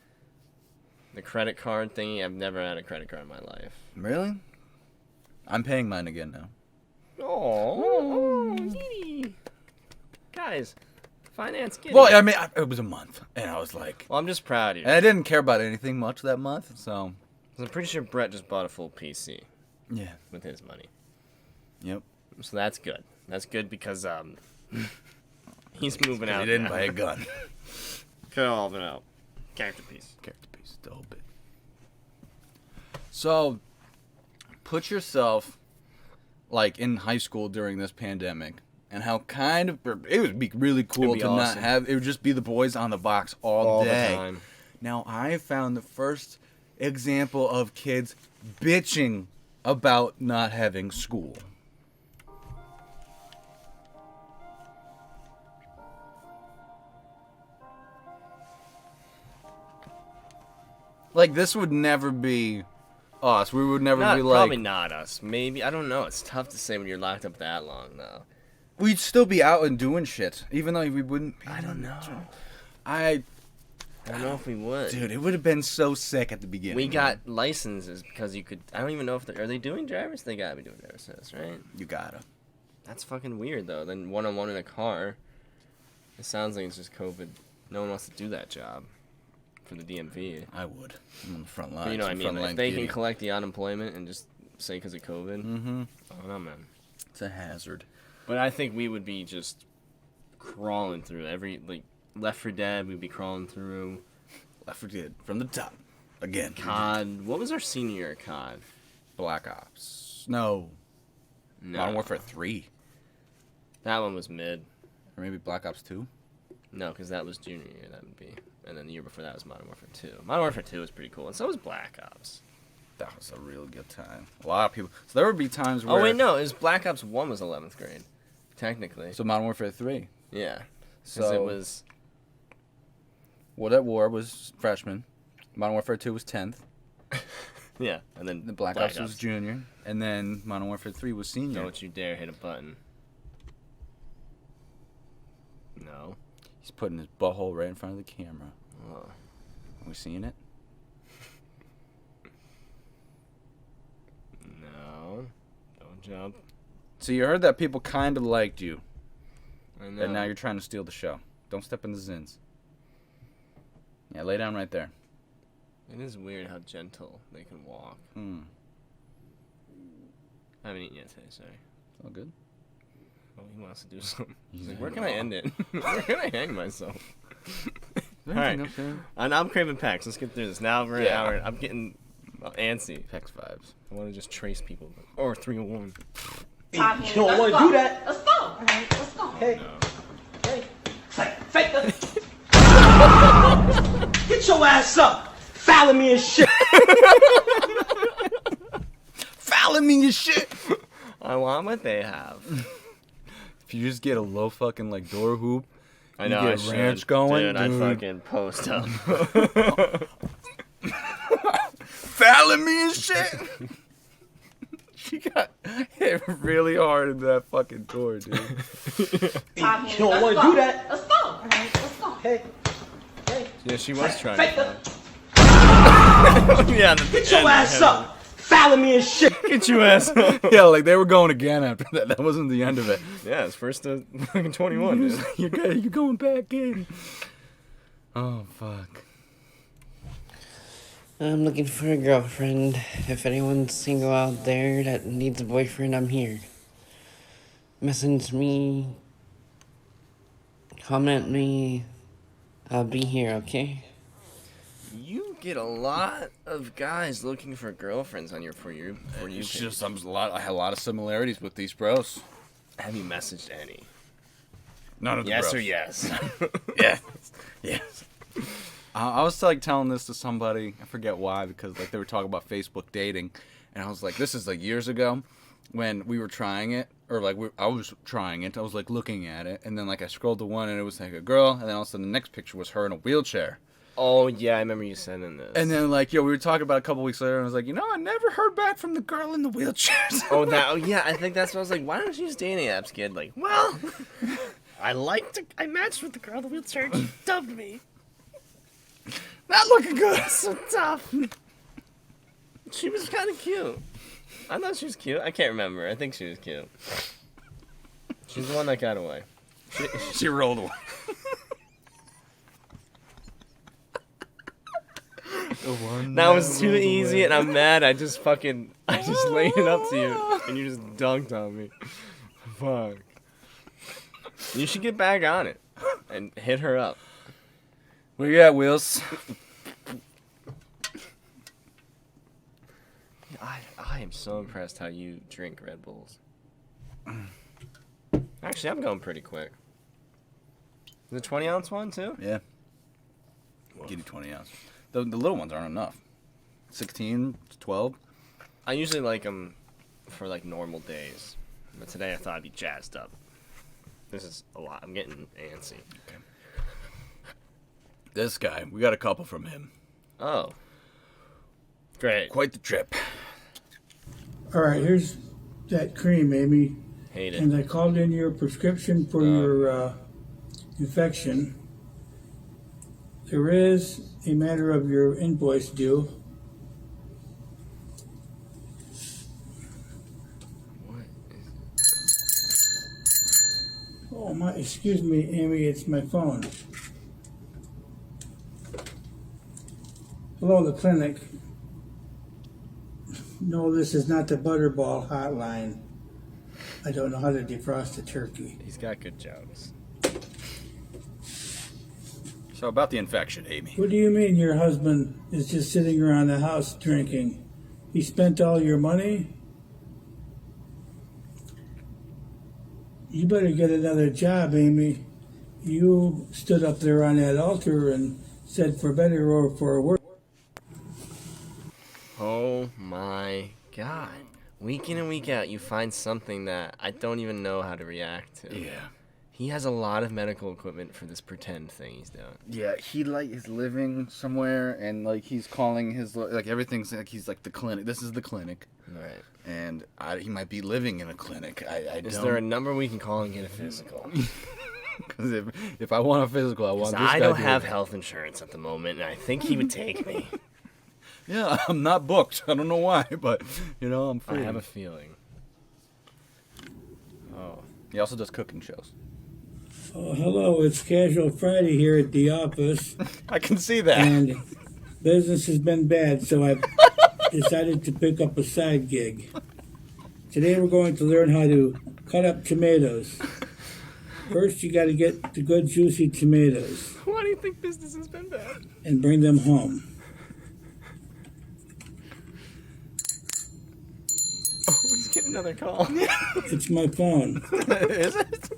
the credit card thingy. I've never had a credit card in my life. Really? I'm paying mine again now. Oh, Kitty. Guys, finance Kitty. Well, I mean, it was a month, and I was like, Well, I'm just proud of you. and I didn't care about anything much that month, so. 'Cause I'm pretty sure Brett just bought a full PC Yeah. with his money. Yep. So that's good. That's good because he's moving out. He didn't now. buy a gun. Cut all of it out. Character piece. Character piece, the whole bit. So, put yourself, like, in high school during this pandemic, and how kind of it would be really cool It'd be to not awesome. have it would just be the boys on the box all the day. time. Now I found the first example of kids bitching about not having school. Like, this would never be us. We would never be like... Probably not us. Maybe. I don't know. It's tough to say when you're locked up that long, though. We'd still be out and doing shit, even though we wouldn't... I don't know. I don't know if we would. Dude, it would have been so sick at the beginning. We got licenses because you could... I don't even know if... Are they doing drivers? They gotta be doing driver's test, right? You gotta. That's fucking weird, though. Then one-on-one in a car. It sounds like it's just COVID. No one wants to do that job for the DMV. I would. I'm on the front line. But you know what I mean? Like, if they can collect the unemployment and just say because of COVID. Mm-hmm. I don't know, man. It's a hazard. But I think we would be just crawling through every, like, Left 4 Dead, we'd be crawling through. Left 4 Dead, from the top. Again. COD. What was our senior year at COD? Black Ops. No. Modern Warfare 3. That one was mid. Or maybe Black Ops 2? No, because that was junior year, that would be. And then the year before that was Modern Warfare 2. Modern Warfare 2 was pretty cool, and so was Black Ops. That was a real good time. A lot of people. So there would be times where... Oh, wait, no. It was Black Ops 1 was 11th grade. Technically. So Modern Warfare 3. Yeah. So it was... World at War was freshman. Modern Warfare 2 was 10th. Yeah, and then the Black Ops was junior. And then Modern Warfare 3 was senior. Don't you dare hit a button. No. He's putting his butthole right in front of the camera. Oh. Are we seeing it? No. Don't jump. So you heard that people kind of liked you. I know. And now you're trying to steal the show. Don't step in the zins. Yeah, lay down right there. It is weird how gentle they can walk. I haven't eaten yet today, sorry. It's all good. Oh, he wants to do something. He's like, where can I end it? Where can I hang myself? Alright. And I'm craving PAX. Let's get through this. Now we're an hour. I'm getting antsy. PAX vibes. I want to just trace people. Or 301. You don't want to do that. Let's go. All right, let's go. Hey. Hey. Fake the... Get your ass up. Fouling me and shit. Fouling me and shit. I want what they have. If you just get a low fucking like door hoop, I know. you get a ranch going, dude. I'd fucking post up. Fouling me and shit. She got hit really hard in that fucking door, dude. You don't want to do that. Let's go. All right, let's go. Hey. Hey. Yeah, she was trying Fake to. Yeah, get your ass up. Fouling me and shit. Get your ass up. Yeah, like they were going again after that. That wasn't the end of it. Yeah, it's first to fucking 21, dude. You're going back in. Oh, fuck. I'm looking for a girlfriend. If anyone's single out there that needs a boyfriend, I'm here. Message me. Comment me. I'll be here, okay? You get a lot of guys looking for girlfriends on your For You It's page. just I had a lot of similarities with these bros. Have you messaged any? None of the Yes bros. or yes? Yes. Yes. I was like telling this to somebody. I forget why, because like they were talking about Facebook dating, and I was like, this is like years ago when we were trying it, or like I was trying it. I was like looking at it, and then like I scrolled to one, and it was like a girl, and then all of a sudden the next picture was her in a wheelchair. Oh yeah, I remember you sending this. And then like we were talking about it a couple weeks later, and I was like, I never heard back from the girl in the wheelchair. Oh yeah, I think that's what I was like. Why don't you use dating apps, kid? Like, well, I matched with the girl in the wheelchair. And she dubbed me. Not looking good. So tough. She was kind of cute. I thought she was cute. I can't remember. I think she was cute. She's the one that got away. She rolled away. That was too easy, and I'm mad. I just laid it up to you, and you just dunked on me. Fuck. You should get back on it and hit her up. Where you at, Wheels? I am so impressed how you drink Red Bulls. Actually, I'm going pretty quick. The 20-ounce one, too? Yeah. Give you 20 ounces. The little ones aren't enough. 16, 12. I usually like them for, like, normal days. But today I thought I'd be jazzed up. This is a lot. I'm getting antsy. Okay. This guy, we got a couple from him. Oh. Great. Quite the trip. All right, here's that cream, Amy. Hate it. And I called in your prescription for your infection. There is a matter of your invoice due. Oh my, excuse me, Amy, it's my phone. Hello, the clinic. No, this is not the Butterball hotline. I don't know how to defrost a turkey. He's got good jokes. So about the infection, Amy. What do you mean your husband is just sitting around the house drinking? He spent all your money? You better get another job, Amy. You stood up there on that altar and said for better or for worse. Oh my god. Week in and week out, you find something that I don't even know how to react to. Yeah. He has a lot of medical equipment for this pretend thing he's doing. Yeah, he like is living somewhere, and like he's calling his like everything's like he's like the clinic. This is the clinic, Right. and he might be living in a clinic. Is there a number we can call and get a physical? Because if I want a physical, I want this guy I don't to have live. health insurance at the moment, and I think he would take me. Yeah, I'm not booked. I don't know why, but you know I'm free. I have a feeling. Oh, he also does cooking shows. Oh, hello, it's Casual Friday here at the office. I can see that. And business has been bad, so I decided to pick up a side gig. Today we're going to learn how to cut up tomatoes. First, you got to get the good juicy tomatoes Why do you think business has been bad? and bring them home. Oh, he's getting another call. It's my phone. Is it?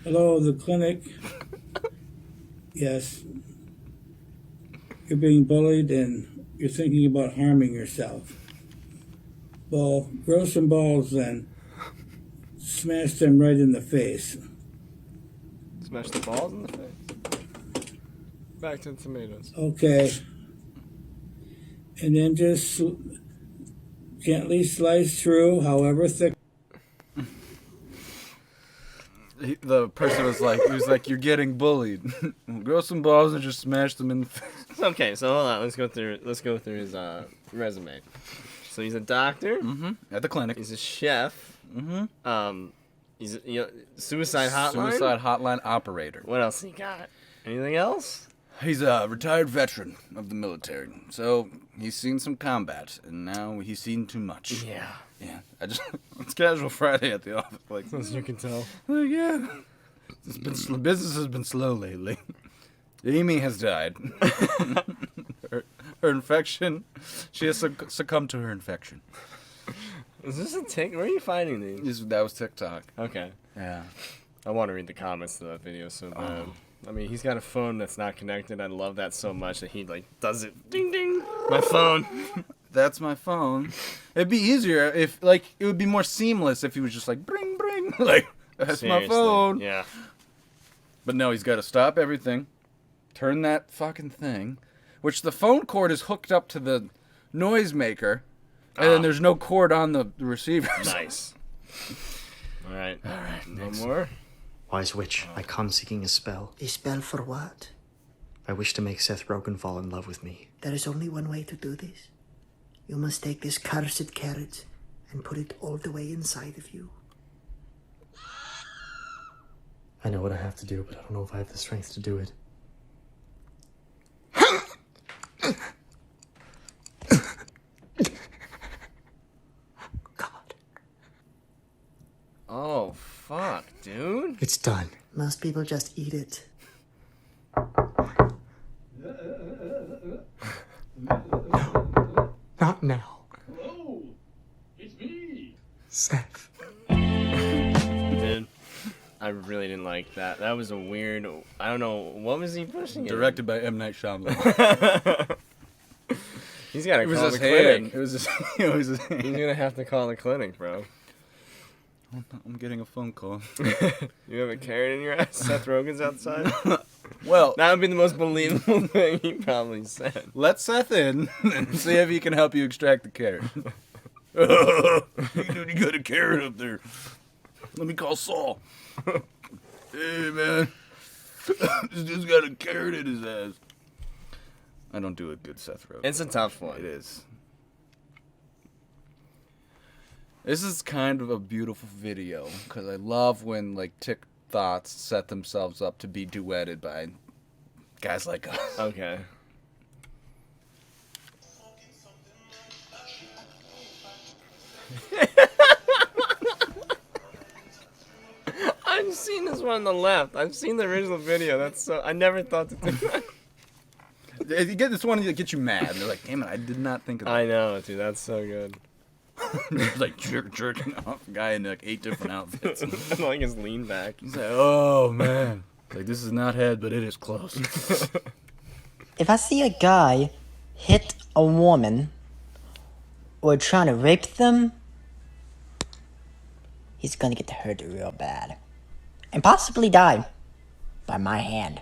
Hello, the clinic. Yes. You're being bullied and you're thinking about harming yourself. Well, grow some balls then. Smash them right in the face. Smash the balls in the face. Back to the tomatoes. Okay. And then just gently slice through, however thick. The person was like, you're getting bullied. Grow some balls and just smash them in the face. Okay, so hold on. Let's go through his resume. So he's a doctor. Mm-hmm. At the clinic. He's a chef. Mm-hmm. He's suicide hotline. Suicide hotline operator. What else he got? Anything else? He's a retired veteran of the military, so he's seen some combat, and now he's seen too much. Yeah. Yeah. It's Casual Friday at the office, like As you can tell. yeah. Business has been slow lately. Amy has died. her infection. She has succumbed to her infection. Is this a tick? Where are you finding these? That was TikTok. Okay. Yeah. I want to read the comments to that video so bad. I mean, he's got a phone that's not connected. I love that so much that he like does it. Ding ding. My phone. That's my phone. It'd be easier if like it would be more seamless if he was just like bring bring like that's Seriously. my phone. Yeah. But no, he's got to stop everything, turn that fucking thing, which the phone cord is hooked up to the noisemaker, and then there's no cord on the receiver. Nice. All right. No next. more. Wise witch, I come seeking a spell. A spell for what? I wish to make Seth Rogen fall in love with me. There is only one way to do this. You must take this cursed carrot and put it all the way inside of you. I know what I have to do, but I don't know if I have the strength to do it. God. Oh fuck, dude. It's done. Most people just eat it. Not now. Hello, it's me. Seth. Dude, I really didn't like that. That was a weird. I don't know what was he pushing. Directed by M. Night Shyamalan. He's got to It was call his the hand. clinic. It was his hand. He's gonna have to call the clinic, bro. I'm getting a phone call. You have a carrot in your ass? Seth Rogen's outside? Well, that would be the most believable thing he probably said. Let Seth in and see if he can help you extract the carrot. You got a carrot up there. Let me call Saul. Hey, man. This dude's got a carrot in his ass. I don't do a good Seth Rogen. It's a tough one. It is. This is kind of a beautiful video because I love when like TikToks set themselves up to be duetted by guys like us. Okay. I've seen this one on the left. I've seen the original video. That's so. I never thought to do that. You get this one that gets you mad. They're like, damn it, I did not think of that. I know, dude. That's so good. There's like jerking off a guy in like 8 different outfits. Like his lean back. He's like, oh man. Like, this is not head, but it is close. If I see a guy hit a woman or trying to rape them, he's gonna get hurt real bad. And possibly die by my hand.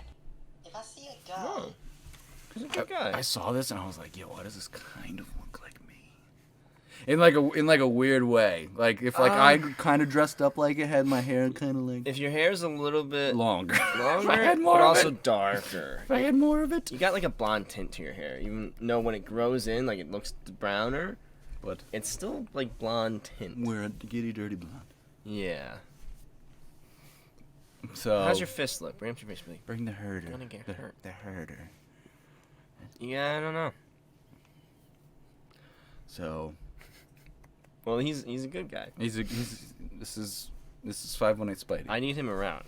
If I see a guy... Oh. He's a good guy. I saw this and I was like, yo, why does this kind of look like me? In like a weird way. Like if like I kind of dressed up like it, had my hair kind of like If your hair's a little bit longer, longer, I had more but of also it. darker. If I had more of it. You got like a blonde tint to your hair. Even though when it grows in, like it looks browner, but it's still like blonde tint. We're a giddy dirty blonde. Yeah. So how's your fist look? Bring up your fist, please. Bring the herder. I'm gonna get hurt. The herder. Yeah, I don't know. So, well, he's a good guy. This is 518 Spidey. I need him around.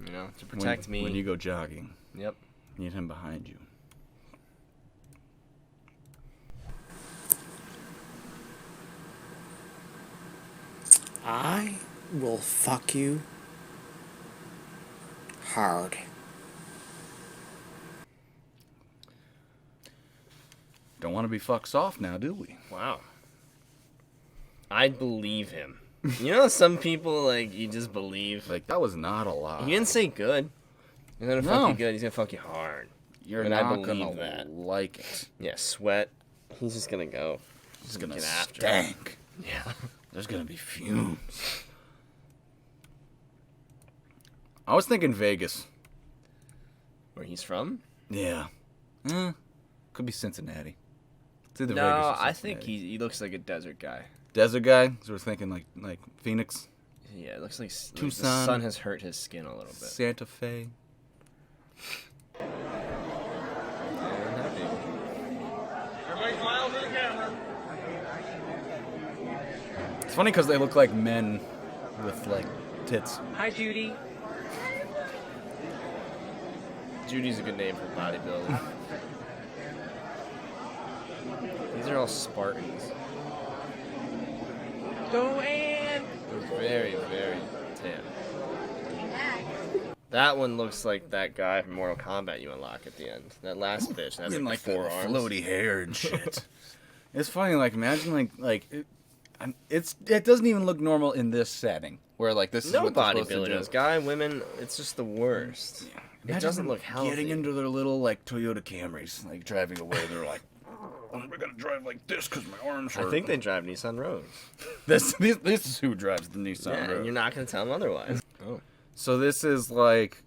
You know, to protect me when you go jogging. Yep. You need him behind you. I will fuck you hard. Don't want to be fucked soft now, do we? Wow. I'd believe him. You know, some people like you just believe. Like that was not a lie. He didn't say good. He's gonna fuck you good. He's gonna fuck you hard. You're and not I believe gonna that. like it. Yeah, sweat. He's just gonna go. He's gonna get after stank. it. Yeah. There's gonna be fumes. I was thinking Vegas. Where he's from? Yeah. Could be Cincinnati. It's either No, Vegas or I Cincinnati. think he looks like a desert guy. Desert guy? So we're thinking like Phoenix. Yeah, it looks like Tucson. the sun has hurt his skin a little bit. Santa Fe. Everybody smile for the camera. It's funny because they look like men with like tits. Hi, Judy. Judy's a good name for bodybuilding. These are all Spartans. Joanne! They're very, very tan. That one looks like that guy from Mortal Kombat you unlock at the end. That last bitch. That's And, like the 4 arms. floaty hair and shit. It's funny, like imagine it doesn't even look normal in this setting where like this is No what they're supposed to bodybuilding do. does. Guy, women, it's just the worst. It Imagine doesn't them look healthy. Getting into their little like Toyota Camrys, like driving away, they're like, "I'm gonna drive like this because my arms hurt." I think they drive Nissan Rogues. this is who drives the Nissan Yeah, Rogue. and you're not gonna tell them otherwise. Oh. So this is like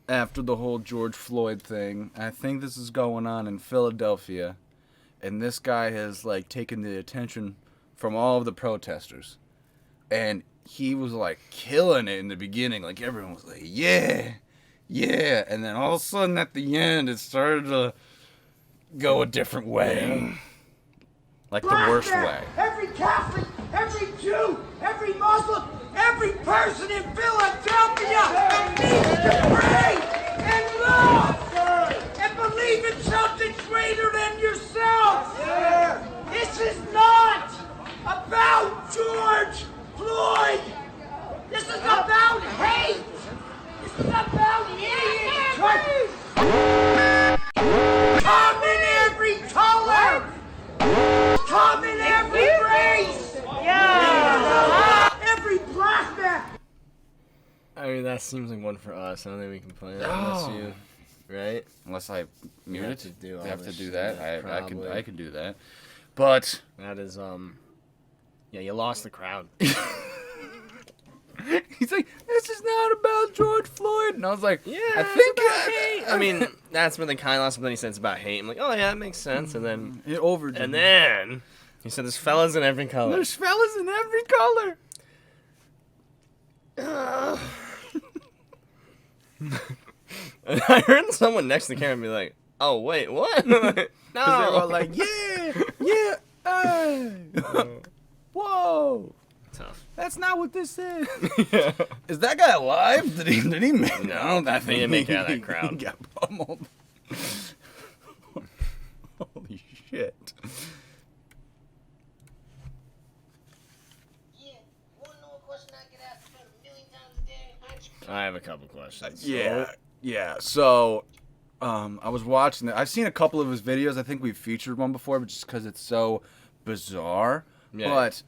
after the whole George Floyd thing. I think this is going on in Philadelphia, and this guy has like taken the attention from all of the protesters, and he was like killing it in the beginning. Like everyone was like, "Yeah, yeah," and then all of a sudden at the end, it started to go a different way, like the worst way. Every Catholic, every Jew, every Muslim, every person in Philadelphia needs to pray and love and believe in something greater than yourself. This is not about George Floyd. This is about hate. This is about idiots. Come in every color. Come in every race. Yeah. Every That seems like one for us. I don't think we can play that unless you, right? Unless I mute have it. to do You all have to this do shit, that. I probably. can do that. But That is yeah, you lost the crowd. he's like, this is not about George Floyd, and I was like, Yeah, I think I mean, that's where the kind of lost. But then he said it's about hate. I'm like, oh yeah, that makes sense. And then it over. And then he said there's fellas in every color. There's fellas in every color. And I heard someone next to the camera be like, "Oh wait, what?" No, they were like, yeah, hey. Whoa. Tough. That's not what this is. Is that guy alive? Did he make? No, I he didn't make it out of that crowd. He got pummeled. Holy shit. I have a couple questions. Yeah. So, I was watching it. I've seen a couple of his videos. I think we've featured one before, but just because it's so bizarre. Yeah. But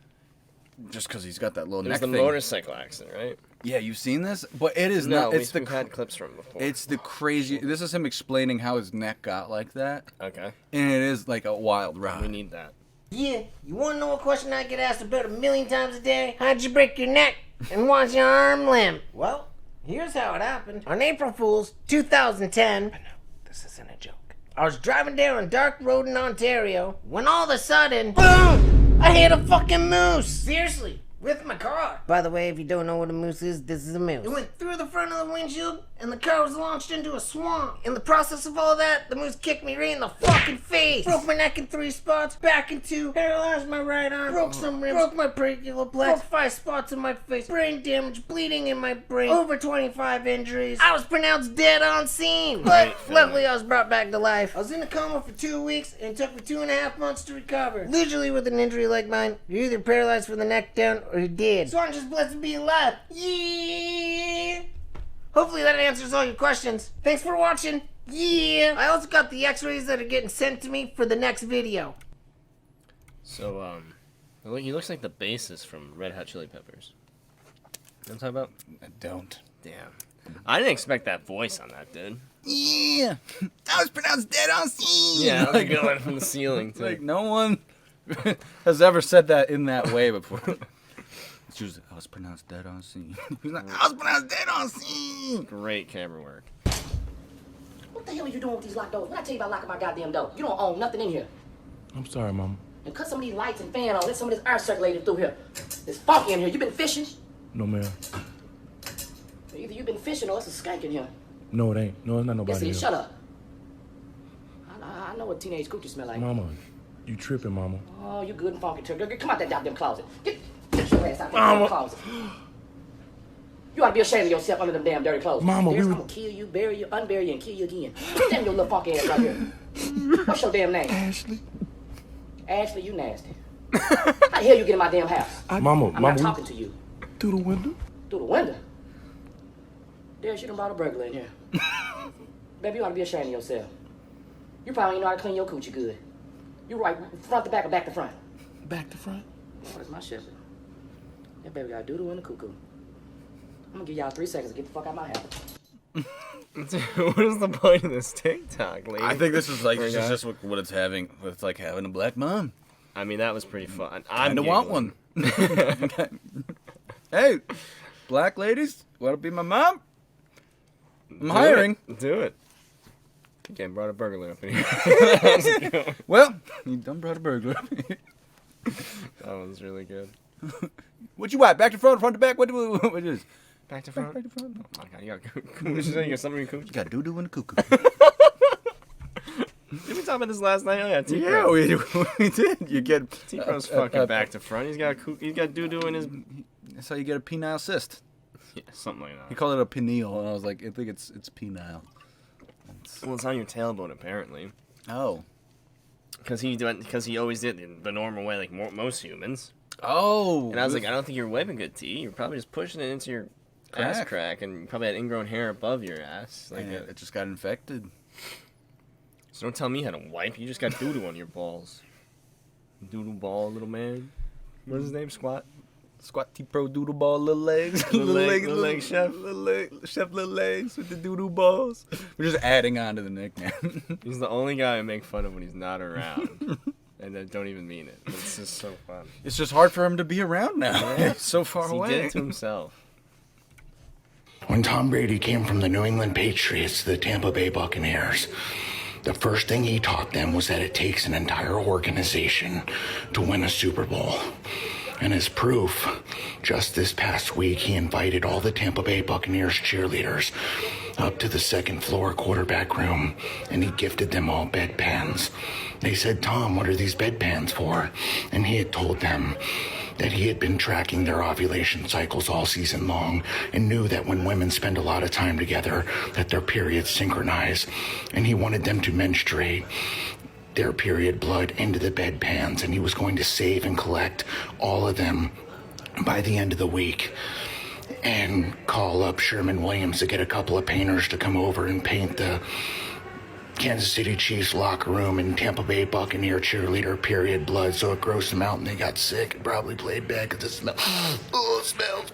just because he's got that little It was neck the thing. motorcycle accident, right? Yeah, you've seen this, but it is No, not. It's we've had clips from him before. It's the crazy. This is him explaining how his neck got like that. Okay. And it is like a wild ride. We need that. Yeah, you wanna know a question I get asked about 1,000,000 times a day? How'd you break your neck and why's your arm limp? Well, here's how it happened. On April Fool's 2010, I know, this isn't a joke. I was driving down a dark road in Ontario when all of a sudden, boom! I hit a fucking moose! Seriously, with my car. By the way, if you don't know what a moose is, this is a moose. It went through the front of the windshield and the car was launched into a swamp. In the process of all that, the moose kicked me right in the fucking face. Broke my neck in 3 spots, back in 2, paralyzed my right arm, broke some ribs, broke my brachial plex, broke 5 spots in my face, brain damage, bleeding in my brain, over 25 injuries. I was pronounced dead on scene. But luckily I was brought back to life. I was in a coma for 2 weeks and it took me 2.5 months to recover. Usually with an injury like mine, you're either paralyzed from the neck down or you're dead. So I'm just blessed to be alive. Yeah. Hopefully that answers all your questions. Thanks for watching. Yeah. I also got the x-rays that are getting sent to me for the next video. So, he looks like the bassist from Red Hot Chili Peppers. You know what I'm talking about? I don't. Damn. I didn't expect that voice on that, dude. Yeah. I was pronounced dead on scene. Yeah, that was going from the ceiling, too. Like, no one has ever said that in that way before. It's usually, I was pronounced dead on scene. He's like, I was pronounced dead on scene. Great camera work. What the hell are you doing with these locked doors? When I tell you about locking my goddamn door, you don't own nothing in here. I'm sorry, Mama. And cut some of these lights and fan on. Let some of this air circulating through here. It's funky in here. You been fishing? No, ma'am. Either you been fishing or it's a skank in here. No, it ain't. No, it's not nobody Yes, it is. else. Shut up. I know what teenage coochie smell like. Mama, you tripping, Mama. Oh, you good and funky, Turk. Come out that goddamn closet. Get your ass out that Mama. damn closet. You ought to be ashamed of yourself under them damn dirty clothes. Mama, There's, we I'm gonna kill you, bury you, unbury you, and kill you again. Damn your little funky ass right here. What's your damn name? Ashley. Ashley, you nasty. How the hell you get in my damn house? Mama, I'm Mama, not talking to you. Through the window? Through the window? There, she done brought a burglar in here. Baby, you ought to be ashamed of yourself. You probably ain't know how to clean your coochie good. You right front to back or back to front? Back to front? What is my shepherd? That baby got doodle in the cuckoo. I'm gonna give y'all 3 seconds to get the fuck out of my house. Dude, what is the point of this TikTok, lady? I think this is like, Oh my this is God. just what it's having. What it's like having a black mom. I mean, that was pretty fun. I don't want one. Hey, black ladies, want to be my mom? I'm hiring. Do it. Again, brought a burglar up in here. Well, you done brought a burglar up in here. That one's really good. What you want? Back to front, front to back? What is? Back to front? Back to front. Oh my god, you got coochie. You got something in coochie? You got doo-doo in the cuckoo. Did we talk about this last night? Oh yeah, Yeah, we did. You get T-Pro's fucking back to front. He's got doo-doo in his... That's how you get a penile cyst. Yeah, something like that. He called it a pineal, and I was like, I think it's penile. Well, it's on your tailbone, apparently. Oh. Because he always did the normal way, like most humans. Oh. And I was like, I don't think you're wiping good, T. You're probably just pushing it into your ass crack, and you probably had ingrown hair above your ass. Like it just got infected. So don't tell me how to wipe. You just got doodoo on your balls. Doodoo ball, little man. What's his name? Squat? Squatty Pro Doodle Ball, little legs. Little leg chef. Chef Little Legs with the doodle balls. We're just adding on to the nickname. He's the only guy I make fun of when he's not around. And I don't even mean it. It's just so fun. It's just hard for him to be around now. Yeah. He's so far away. He did it to himself. When Tom Brady came from the New England Patriots to the Tampa Bay Buccaneers, the first thing he taught them was that it takes an entire organization to win a Super Bowl. And as proof, just this past week, he invited all the Tampa Bay Buccaneers cheerleaders up to the second floor quarterback room, and he gifted them all bedpans. They said, "Tom, what are these bedpans for?" And he had told them that he had been tracking their ovulation cycles all season long and knew that when women spend a lot of time together, that their periods synchronize, and he wanted them to menstruate their period blood into the bedpans, and he was going to save and collect all of them by the end of the week and call up Sherman Williams to get a couple of painters to come over and paint the Kansas City Chiefs locker room and Tampa Bay Buccaneer cheerleader period blood so it grossed them out and they got sick and probably played bad because it smelled. Oh, it smells.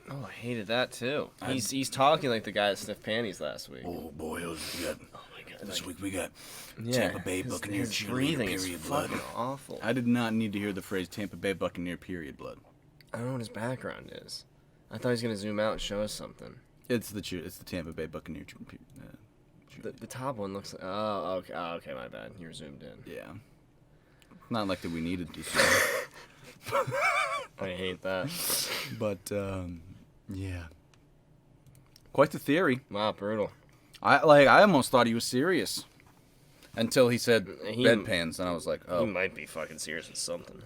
Oh, I hated that too. He's talking like the guy that sniffed panties last week. Oh boy, we got. Oh my god! This week we got Yeah, Tampa Bay Buccaneer his cheerleader breathing is period blood. fucking awful. I did not need to hear the phrase Tampa Bay Buccaneer period blood. I don't know what his background is. I thought he was gonna zoom out and show us something. It's the Tampa Bay Buccaneer. The top one looks like. Oh, okay. Oh, okay, my bad. You were zoomed in. Yeah. Not like that we needed to. So. I hate that. But yeah. Quite the theory. Wow, brutal. I almost thought he was serious until he said bedpans, and I was like, oh. He might be fucking serious with something.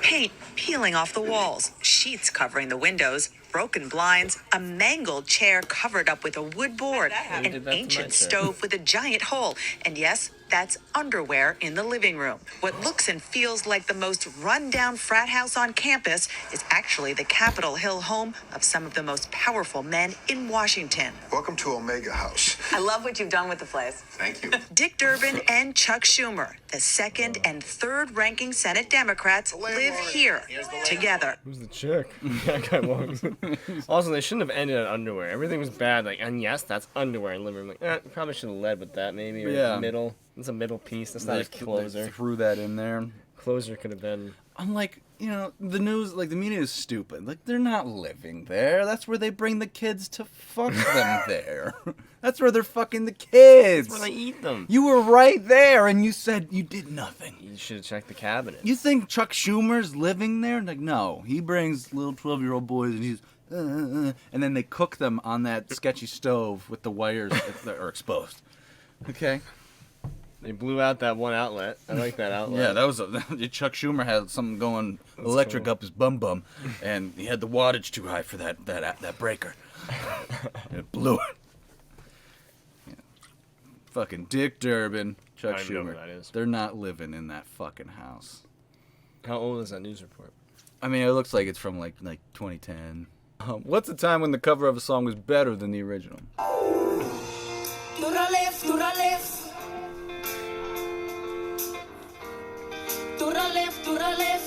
Paint peeling off the walls, sheets covering the windows, broken blinds, a mangled chair covered up with a wood board, an ancient stove with a giant hole, and yes, that's underwear in the living room. What looks and feels like the most run-down frat house on campus is actually the Capitol Hill home of some of the most powerful men in Washington. Welcome to Omega House. I love what you've done with the place. Thank you. Dick Durbin and Chuck Schumer, the second and third ranking Senate Democrats, live here together. Who's the chick? That guy belongs. Also, they shouldn't have ended on underwear. Everything was bad. Like, and yes, that's underwear in the living room. Like, probably should have led with that maybe. Or Yeah. Middle. It's a middle piece. That's not a closer. They threw that in there. Closer could have been. I'm like, the news, like the media is stupid. Like they're not living there. That's where they bring the kids to fuck them there. That's where they're fucking the kids. That's where they eat them. You were right there, and you said you did nothing. You should have checked the cabinet. You think Chuck Schumer's living there? Like, no. He brings little 12-year-old boys, and he's, and then they cook them on that sketchy stove with the wires that are exposed. Okay. They blew out that one outlet. I like that outlet. Yeah, that was Chuck Schumer had something going electric up his bum, and he had the wattage too high for that breaker. It blew it. Yeah. Fucking Dick Durbin, Chuck I don't know Schumer. who that is. They're not living in that fucking house. How old is that news report? I mean, it looks like it's from like 2010. What's the time when the cover of a song was better than the original? To the left, to the left. To the left, to the left.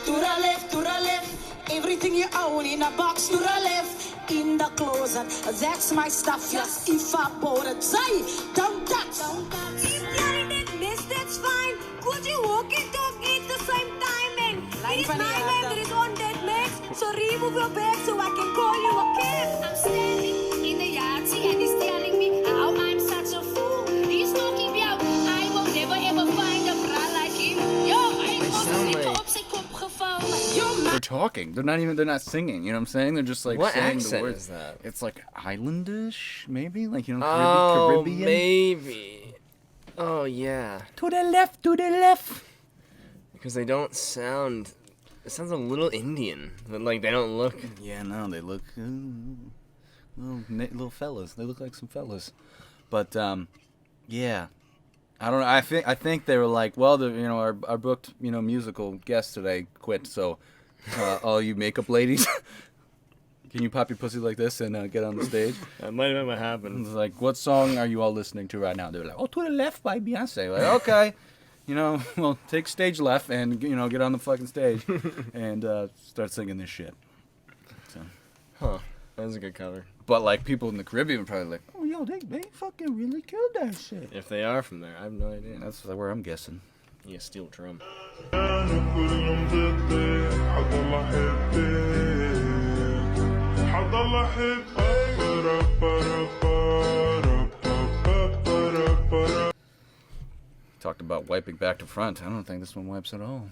To the left, to the left. Everything you own in a box to the left. In the closet, that's my stuff. Yes, if I bought it, say, don't touch. Don't touch. If you're in that mess, that's fine. Could you walk and talk at the same time? And it is my man that is on that mess. So remove your bag so I can call you a cab. I'm standing in the yard, and he's telling me how I'm such a fool. He's talking about I will never ever find a bra like him. Yo, I was op zijn kop gevallen. Yo, They're talking. They're not singing. You know what I'm saying? They're just like What saying accent the words. is that? It's like Islandish, maybe? Like, Oh, Caribbean? maybe. Oh, yeah. To the left, to the left. Because they don't sound... It sounds a little Indian. But, like, they don't look... Yeah, no, they look... little fellas. They look like some fellas. But, yeah. I don't know. I think they were like, well, our booked, musical guest today quit, so all you makeup ladies, Can you pop your pussy like this and get on the stage? That might have happened. It's like, what song are you all listening to right now? They're like, oh, To the Left by Beyonce. Like, okay, well, take stage left and get on the fucking stage and start singing this shit. So. Huh? That was a good cover. But like people in the Caribbean are probably like, oh, yo, they fucking really killed that shit. If they are from there, I have no idea. That's where I'm guessing. Yeah, steel drum. Talked about wiping back to front. I don't think this one wipes at all.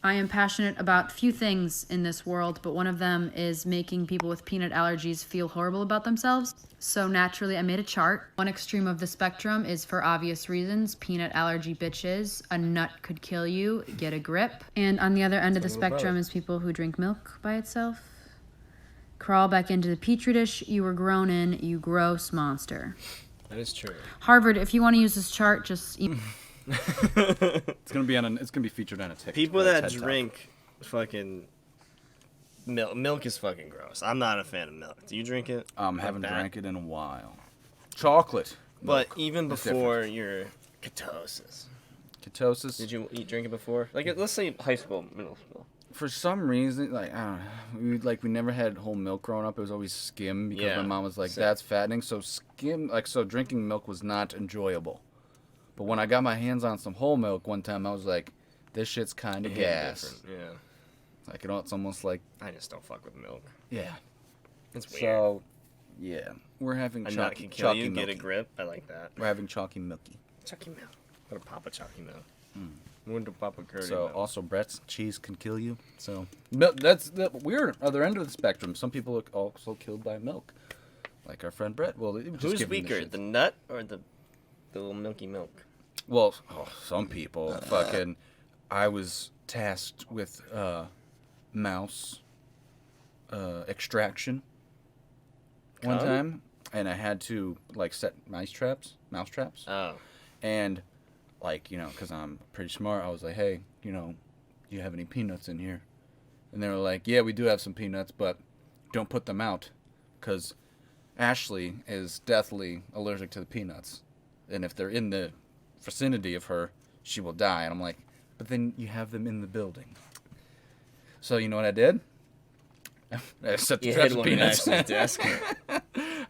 I am passionate about few things in this world, but one of them is making people with peanut allergies feel horrible about themselves. So naturally, I made a chart. One extreme of the spectrum is for obvious reasons. Peanut allergy bitches. A nut could kill you. Get a grip. And on the other end of the spectrum is people who drink milk by itself. Crawl back into the petri dish you were grown in, you gross monster. That is true. Harvard, if you want to use this chart, just... It's gonna be featured on a TikTok. People that drink fucking milk is fucking gross. I'm not a fan of milk. Do you drink it? Haven't drank it in a while. Chocolate. But milk. even before your ketosis. Ketosis. Did you drink it before? Like, let's say high school, middle school. For some reason, like, I don't know, we never had whole milk growing up. It was always skim because my mom was like, that's fattening. So drinking milk was not enjoyable. But when I got my hands on some whole milk one time, I was like, this shit's kind of gas. Yeah. Like, it's almost like... I just don't fuck with milk. Yeah. It's weird. So, yeah. We're having chalky milky. milky. Get a grip. I like that. We're having chalky milky. Chalky milk. What a Papa chalky milk. When do Papa curdy So, milk? also, Brett's cheese can kill you. So, that's the weird other end of the spectrum. Some people are also killed by milk. Like our friend Brett. Well, who's weaker, the nut or the little milky milk? Well, some people fucking... I was tasked with mouse extraction one time, and I had to set mouse traps. Oh. And because I'm pretty smart, I was like, hey, do you have any peanuts in here? And they were like, yeah, we do have some peanuts, but don't put them out, because Ashley is deathly allergic to the peanuts, and if they're in the vicinity of her, she will die. And I'm like, but then you have them in the building. So you know what I did? I set the traps of peanuts. Desk.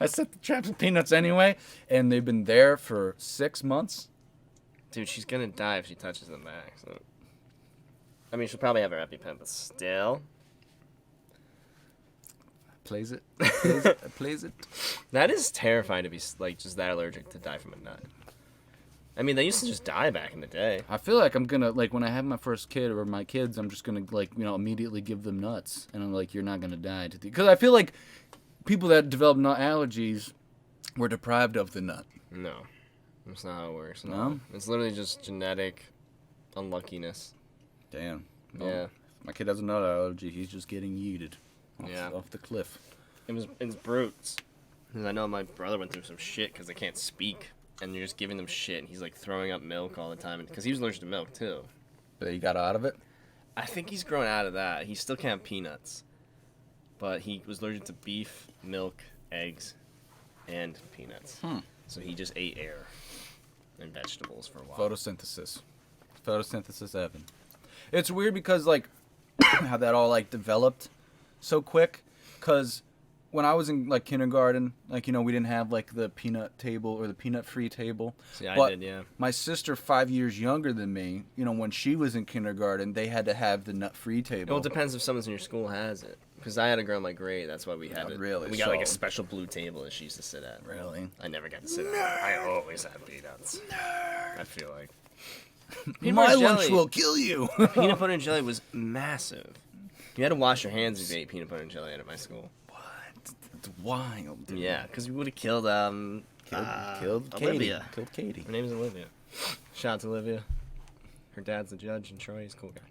I set the traps of peanuts anyway, and they've been there for 6 months. Dude, she's gonna die if she touches them back. So. I mean, she'll probably have her EpiPen, but still. Plays it. That is terrifying to be just that allergic to die from a nut. I mean, they used to just die back in the day. I feel like I'm gonna when I have my first kid or my kids, I'm just gonna immediately give them nuts, and I'm like, you're not gonna die because I feel like people that develop nut allergies were deprived of the nut. No, that's not how it works. No, it's literally just genetic unluckiness. Damn. Well, yeah. My kid has a nut allergy. He's just getting yeeted off the cliff. It's brutes. I know my brother went through some shit because they can't speak. And you're just giving them shit, and he's throwing up milk all the time because he was allergic to milk too. But he got out of it. I think he's grown out of that. He still can't have peanuts, but he was allergic to beef, milk, eggs, and peanuts. So he just ate air and vegetables for a while. Photosynthesis, Evan. It's weird because how that all developed so quick. Because when I was in kindergarten, we didn't have the peanut table or the peanut free table. See, I did, yeah. My sister, 5 years younger than me, when she was in kindergarten, they had to have the nut free table. Well, it depends if someone in your school has it. Because I had a girl in my grade, that's why we had it. Really? We got a special blue table that she used to sit at. Really? I never got to sit at it. I always had peanuts. I feel like. My lunch will kill you. Peanut butter and jelly was massive. You had to wash your hands if you ate peanut butter and jelly at my school. It's wild, dude. Yeah, because we would have killed killed Olivia. Killed Katie. Her name's Olivia. Shout out to Olivia. Her dad's the judge in Troy. He's a cool guy.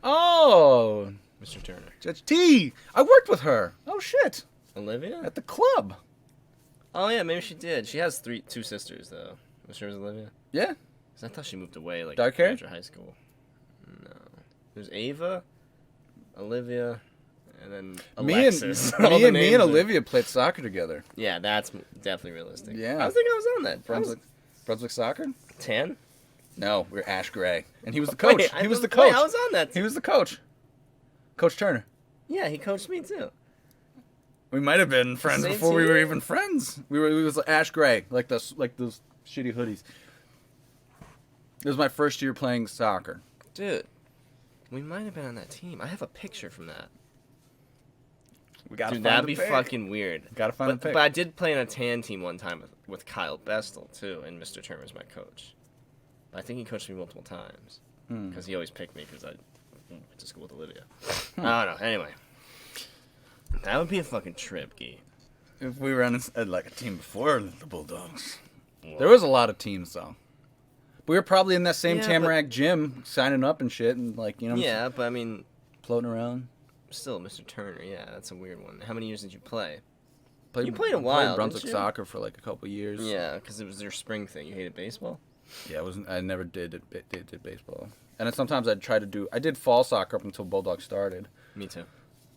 Oh, Mr. Turner. Judge T. I worked with her. Oh shit. Olivia? At the club. Oh yeah, maybe she did. She has two sisters though. Was sure it was Olivia? Yeah. 'Cause I thought she moved away dark hair after high school. No. There's Ava, Olivia, and then Me Alexis. and All the me names and are- Olivia played soccer together. Yeah, that's definitely realistic. Yeah. I was thinking I was on that. Brunswick Soccer? 10? No, we're Ash Gray, and he was the coach. Wait, he was the wait, coach. I was on that He was the coach. Coach Turner. Yeah, he coached me too. We might have been friends Same before we were team? even friends. We was Ash Gray, like those shitty hoodies. It was my first year playing soccer. Dude, we might have been on that team. I have a picture from that. We gotta Dude, find that'd the be pic. fucking weird. Gotta find the pic. But I did play in a tan team one time with Kyle Bestel too, and Mr. Turner was my coach. I think he coached me multiple times because he always picked me because I went to school with Olivia. I don't know. Anyway, that would be a fucking trip, Gee. If we were on like a team before the Bulldogs. There was a lot of teams though. We were probably in that same Yeah, Tamarack gym, signing up and shit, and like Yeah, but I mean, floating around. still, Mr. Turner. Yeah, that's a weird one. How many years did you play? You You played a while, Brunswick didn't you? soccer for like a couple years. Yeah, because it was your spring thing. You hated baseball. Yeah, I never did baseball, and then sometimes I'd try to do. I did fall soccer up until Bulldogs started. Me too.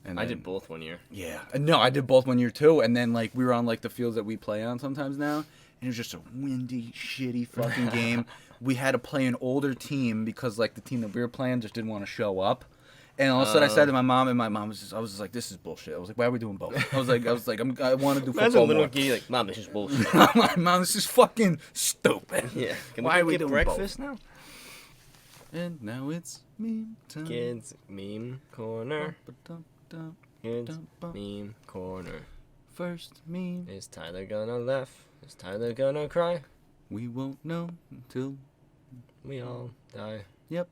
And I then- did both one year. Yeah, no, I did both 1 year too, and then like we were on like the fields that we play on sometimes now, and it was just a windy, shitty fucking game. We had to play an older team because like the team that we were playing just didn't want to show up. And all of a sudden, I said to my mom, and my mom was just, I was just like, "This is bullshit." I was like, "Why are we doing both?" I was like, I want to do Imagine football little more. Gee like, Mom, this is bullshit. My mom, this is fucking stupid. Yeah. Can Why we are we get doing breakfast both? now? And now it's meme time. Kids meme corner. Kids meme corner. First meme. Is Tyler gonna laugh? Is Tyler gonna cry? We won't know until we all die. Yep.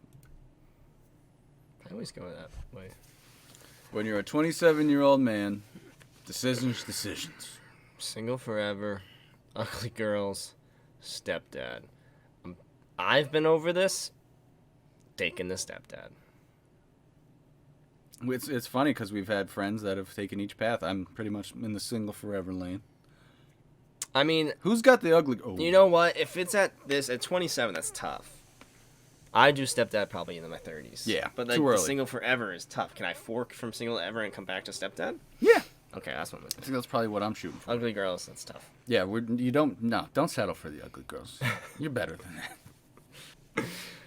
I always go that way. When you're a 27-year-old man, decisions. Single forever, ugly girls, stepdad. I've been over this. Taking the stepdad. It's funny because we've had friends that have taken each path. I'm pretty much in the single forever lane. I mean, who's got the ugly? Oh. You know what? If it's at 27, that's tough. I do stepdad probably in my 30s. Yeah, but like too the early. single forever is tough. Can I fork from single ever and come back to stepdad? Yeah. Okay, that's what I'm I think that's probably what I'm shooting for. Ugly girls, that's tough. Yeah, don't settle for the ugly girls. You're better than that.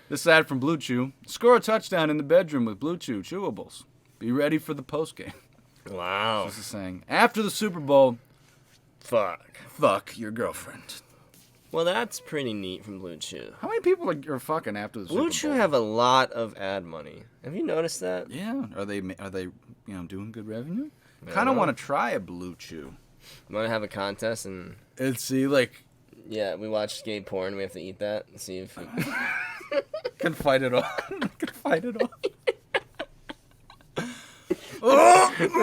This ad from Blue Chew. Score a touchdown in the bedroom with Blue Chew chewables. Be ready for the post game. Wow. This is saying after the Super Bowl, fuck your girlfriend. Well, that's pretty neat from Blue Chew. How many people are fucking after the Super Bowl? Blue Chew have a lot of ad money. Have you noticed that? Yeah. Are they doing good revenue? I Kind don't of know. want to try a Blue Chew. Want to have a contest and see like. Yeah, we watch gay porn. We have to eat that and see if. Can fight it off. Can fight it off.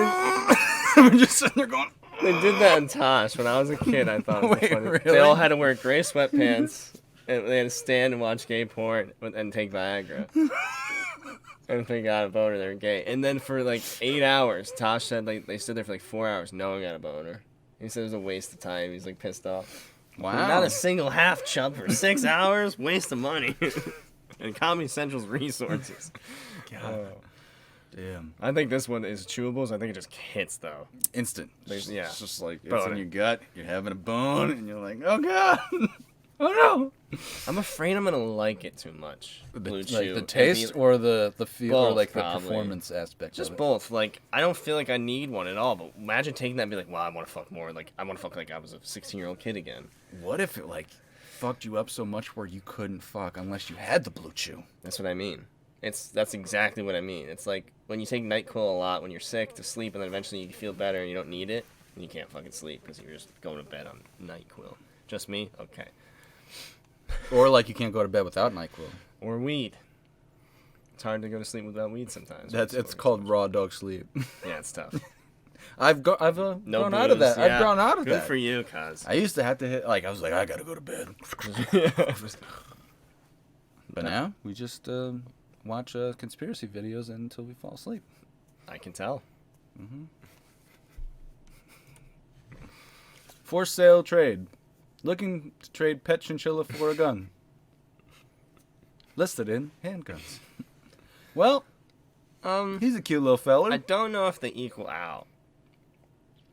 I'm just sitting there going. They did that in Tosh when I was a kid. I thought it was Wait, funny. really? They all had to wear gray sweatpants and they had to stand and watch gay porn and take Viagra. And if they got a boner, they were gay. And then for like 8 hours, Tosh said like they stood there for like 4 hours. No one got a boner. He said it was a waste of time. He's like pissed off. Wow. Not a single half chub for 6 hours. Waste of money. And Comedy Central's resources. God. Damn. I think this one is chewables. I think it just hits though. Instant. Yeah. It's just like it's Boner. in your gut. You're having a bone, and you're like, oh god, oh no. I'm afraid I'm gonna like it too much. Blue Chew. Like the taste or the feel or Both, like probably. the performance aspect. Just of it. both. Like I don't feel like I need one at all. But imagine taking that and be like, wow, I want to fuck more. Like I want to fuck like I was a 16-year-old kid again. What if it like fucked you up so much where you couldn't fuck unless you had the Blue Chew? That's what I mean. That's exactly what I mean. It's like when you take NyQuil a lot when you're sick to sleep, and then eventually you feel better and you don't need it, and you can't fucking sleep because you're just going to bed on NyQuil. Just me? Okay. Or like you can't go to bed without NyQuil. Or weed. It's hard to go to sleep without weed sometimes. It's called raw dog sleep. Yeah, it's tough. I've No grown out of booze, that. I've yeah. grown out of Good that. for you, cuz. I used to have to hit I was like I gotta go to bed. But now we just watch conspiracy videos until we fall asleep. I can tell. Mm-hmm. For sale trade. Looking to trade pet chinchilla for a gun. Listed in handguns. Well, He's a cute little fella. I don't know if they equal out.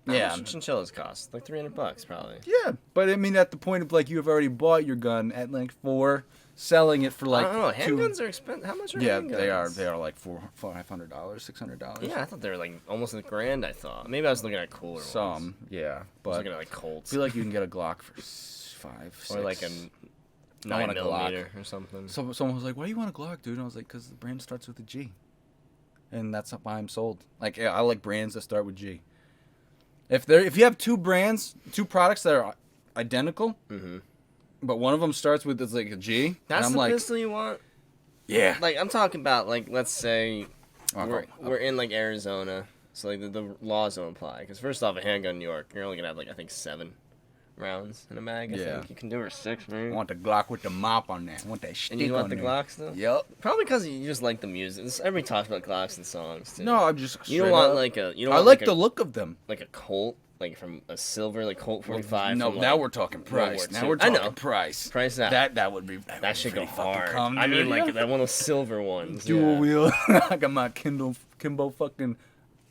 How Yeah. much chinchillas cost? Like $300 probably. Yeah, but I mean, at the point of like you have already bought your gun at like 4, selling it for like I don't know. 2. Handguns are expensive. How much are Yeah, handguns? they are like $500, $600. Yeah, I thought they were like almost $1,000. I thought maybe I was looking at cooler ones. Some, yeah, but I was looking at like Colts. I feel like you can get a Glock for 5, 6. Or like a I want 9mm or something. So someone was like, "Why do you want a Glock, dude?" And I was like, "Cause the brand starts with a G, and that's why I'm sold. Like, yeah, I like brands that start with G. If you have 2 products that are identical, but one of them starts with like a G, That's and I'm the like, pistol you want? Yeah. Like I'm talking about like let's say Okay. we're in like Arizona, so like the laws don't apply. Because first off, a handgun in New York, you're only gonna have like I think 7 rounds in a mag. I think you can do it 6, man. I want the Glock with the mop on there. I want that stick And you want on the there. Glocks though? Yep. Probably because you just like the music. Everybody talks about Glocks and songs too. No, I'm just. You don't straight want up. like a. You don't I want like like the a, look of them. like a Colt, like from a silver, like Colt 45. No, from, now like, we're talking World price. War Now II. we're I talking know. price. Price out. That would be That should go pretty fucking hard. come, I mean, dude. like that one of those silver ones. Dual yeah. wheel. I got my Kimbo fucking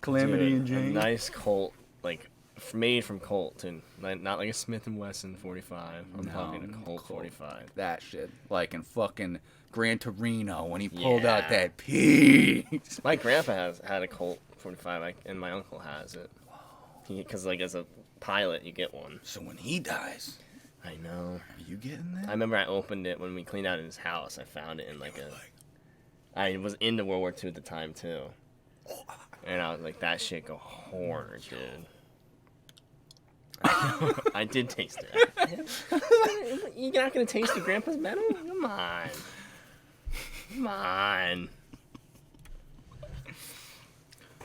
Calamity Dude, and Jane. A nice Colt, like made from Colt, and not like a Smith and Wesson 45. I'm talking a Colt 45. That shit. Like in fucking Gran Torino when he pulled out Yeah. that piece. My grandpa had a Colt 45, and my uncle has it. Because like as a pilot, you get one. So when he dies, I know. Are you getting that? I remember I opened it when we cleaned out his house. I found it in like a. I was into World War II at the time too, and I was like, "That shit go hard, dude." I did taste it. You're not gonna taste your grandpa's metal? Come on, come on.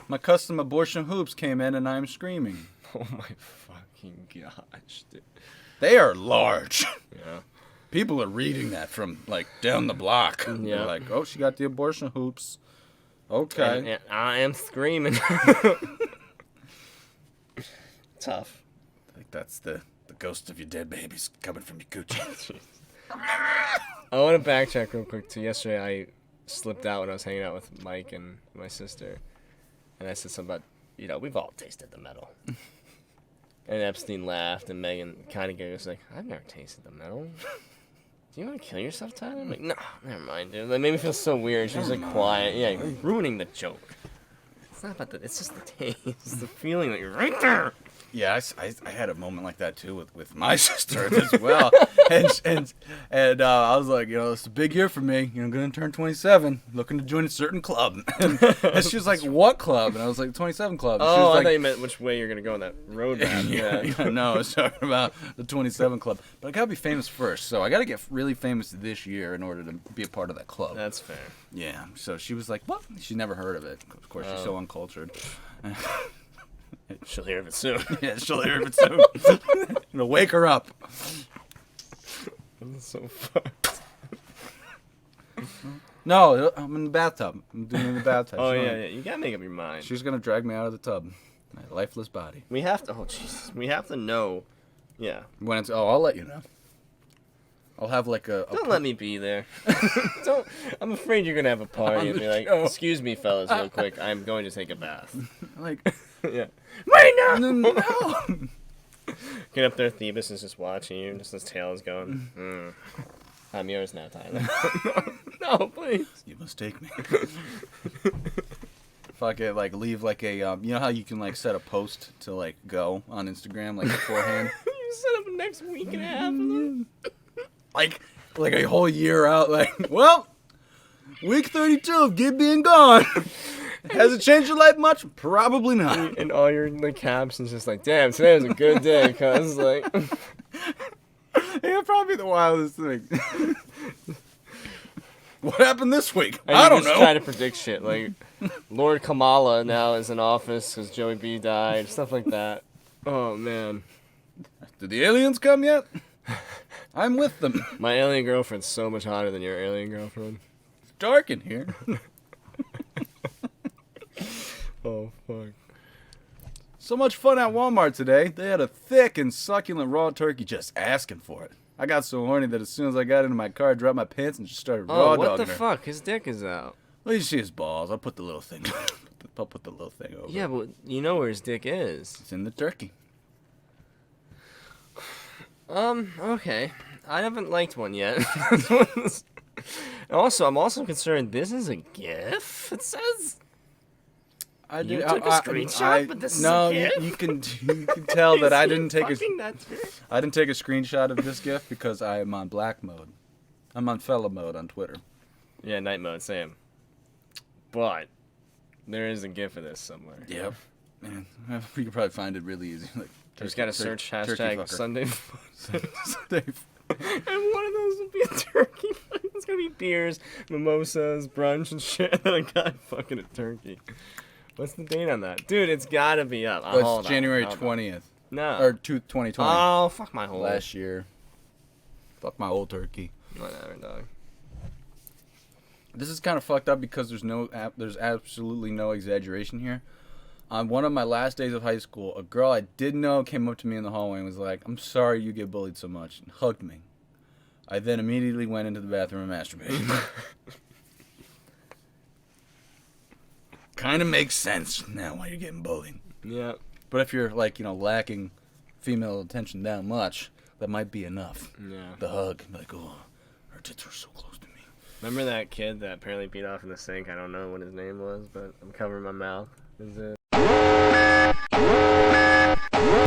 My custom abortion hoops came in and I'm screaming. Oh my fucking gosh, dude. They are large. Yeah. People are reading that from like down the block. Yeah. They're like, oh, she got the abortion hoops. Okay. And I am screaming. Tough. I think that's the ghost of your dead babies coming from your coochie. I want to backtrack real quick to yesterday. I slipped out when I was hanging out with Mike and my sister, and I said something about, we've all tasted the metal. And Epstein laughed, and Megan kind of gave us like, I've never tasted the metal. Do you want to kill yourself, Tyler? I'm like, no, never mind, dude. That made me feel so weird. She was like quiet. Yeah, you're ruining the joke. It's not about it's just the taste, the feeling that you're right there. Yeah, I had a moment like that too with my sister as well, and I was like, it's a big year for me. I'm gonna turn 27, looking to join a certain club. And she was like, "What club?" And I was like, "27 club." And she Oh, was I like, thought you meant which way you're gonna go on that road map. Yeah. No, I was talking about the 27 club. But I gotta be famous first, so I gotta get really famous this year in order to be a part of that club. That's fair. Yeah. So she was like, "What?" She never heard of it. Of course, she's so uncultured. She'll hear of it soon. Yeah, she'll hear of it soon. It'll wake her up. That's so fucked. No, I'm in the bathtub. I'm doing it in the bathtub. Oh She's yeah, gonna- yeah. You gotta make up your mind. She's gonna drag me out of the tub. My lifeless body. We have to. Oh Jesus. We have to know. Yeah. When it's I'll let you know. I'll have like a Don't let me be there. Don't. I'm afraid you're gonna have a party On and the be like, show. "Excuse me, fellas, real quick. I'm going to take a bath." like. Yeah. Wait, no. No. Get up there, Thebus is just watching you, just his tail is going. I'm yours now, Tyler. No, please. You mistake me. Fuck it, like leave like a you know how you can like set a post to like go on Instagram like beforehand. You set up next week and a half of them. like a whole year out. Like, well, week 32 of Gib being gone. Has it changed your life much? Probably not. And all your like captions just like, damn, today was a good day, cuz like. Yeah, probably the wildest thing. What happened this week? And I you don't just know. try to predict shit like Lord Kamala now is in office because Joey B died, stuff like that. Oh man. Did the aliens come yet? I'm with them. My alien girlfriend's so much hotter than your alien girlfriend. It's dark in here. Oh fuck. So much fun at Walmart today. They had a thick and succulent raw turkey just asking for it. I got so horny that as soon as I got into my car, I dropped my pants and just started raw Oh, what dogging the her. fuck? His dick is out. Well, you see his balls. I'll put the little thing. I'll put the little thing over. Yeah, but you know where his dick is. It's in the turkey. Okay. I haven't liked one yet. Also, I'm also concerned. This is a GIF. It says. I You took a screenshot, but this is a GIF? you can tell that I didn't take fucking nuts, man? I didn't take a screenshot of this GIF because I am on black mode. I'm on fella mode on Twitter. Yeah, night mode, same. But there is a GIF of this somewhere. Yep. Man, we could probably find it really easy. Like, Just gotta search turkey hashtag fucker. Sunday. Sunday. And one of those would be a turkey. It's gonna be beers, mimosas, brunch, and shit. And then a guy fucking a turkey. What's the date on that? Dude, it's gotta be up. Oh, Hold it's on, January hold on. 20th. No. Or 2020. Oh, fuck my whole. Last year. Fuck my old turkey. Whatever, dog. This is kind of fucked up because there's absolutely no exaggeration here. On one of my last days of high school, a girl I didn't know came up to me in the hallway and was like, "I'm sorry you get bullied so much," and hugged me. I then immediately went into the bathroom and masturbated. Kind of makes sense now why you're getting bullied. Yeah. But if you're like, lacking female attention that much, that might be enough. Yeah. The hug, like, oh, her tits are so close to me. Remember that kid that apparently beat off in the sink? I don't know what his name was, but I'm covering my mouth. Is it?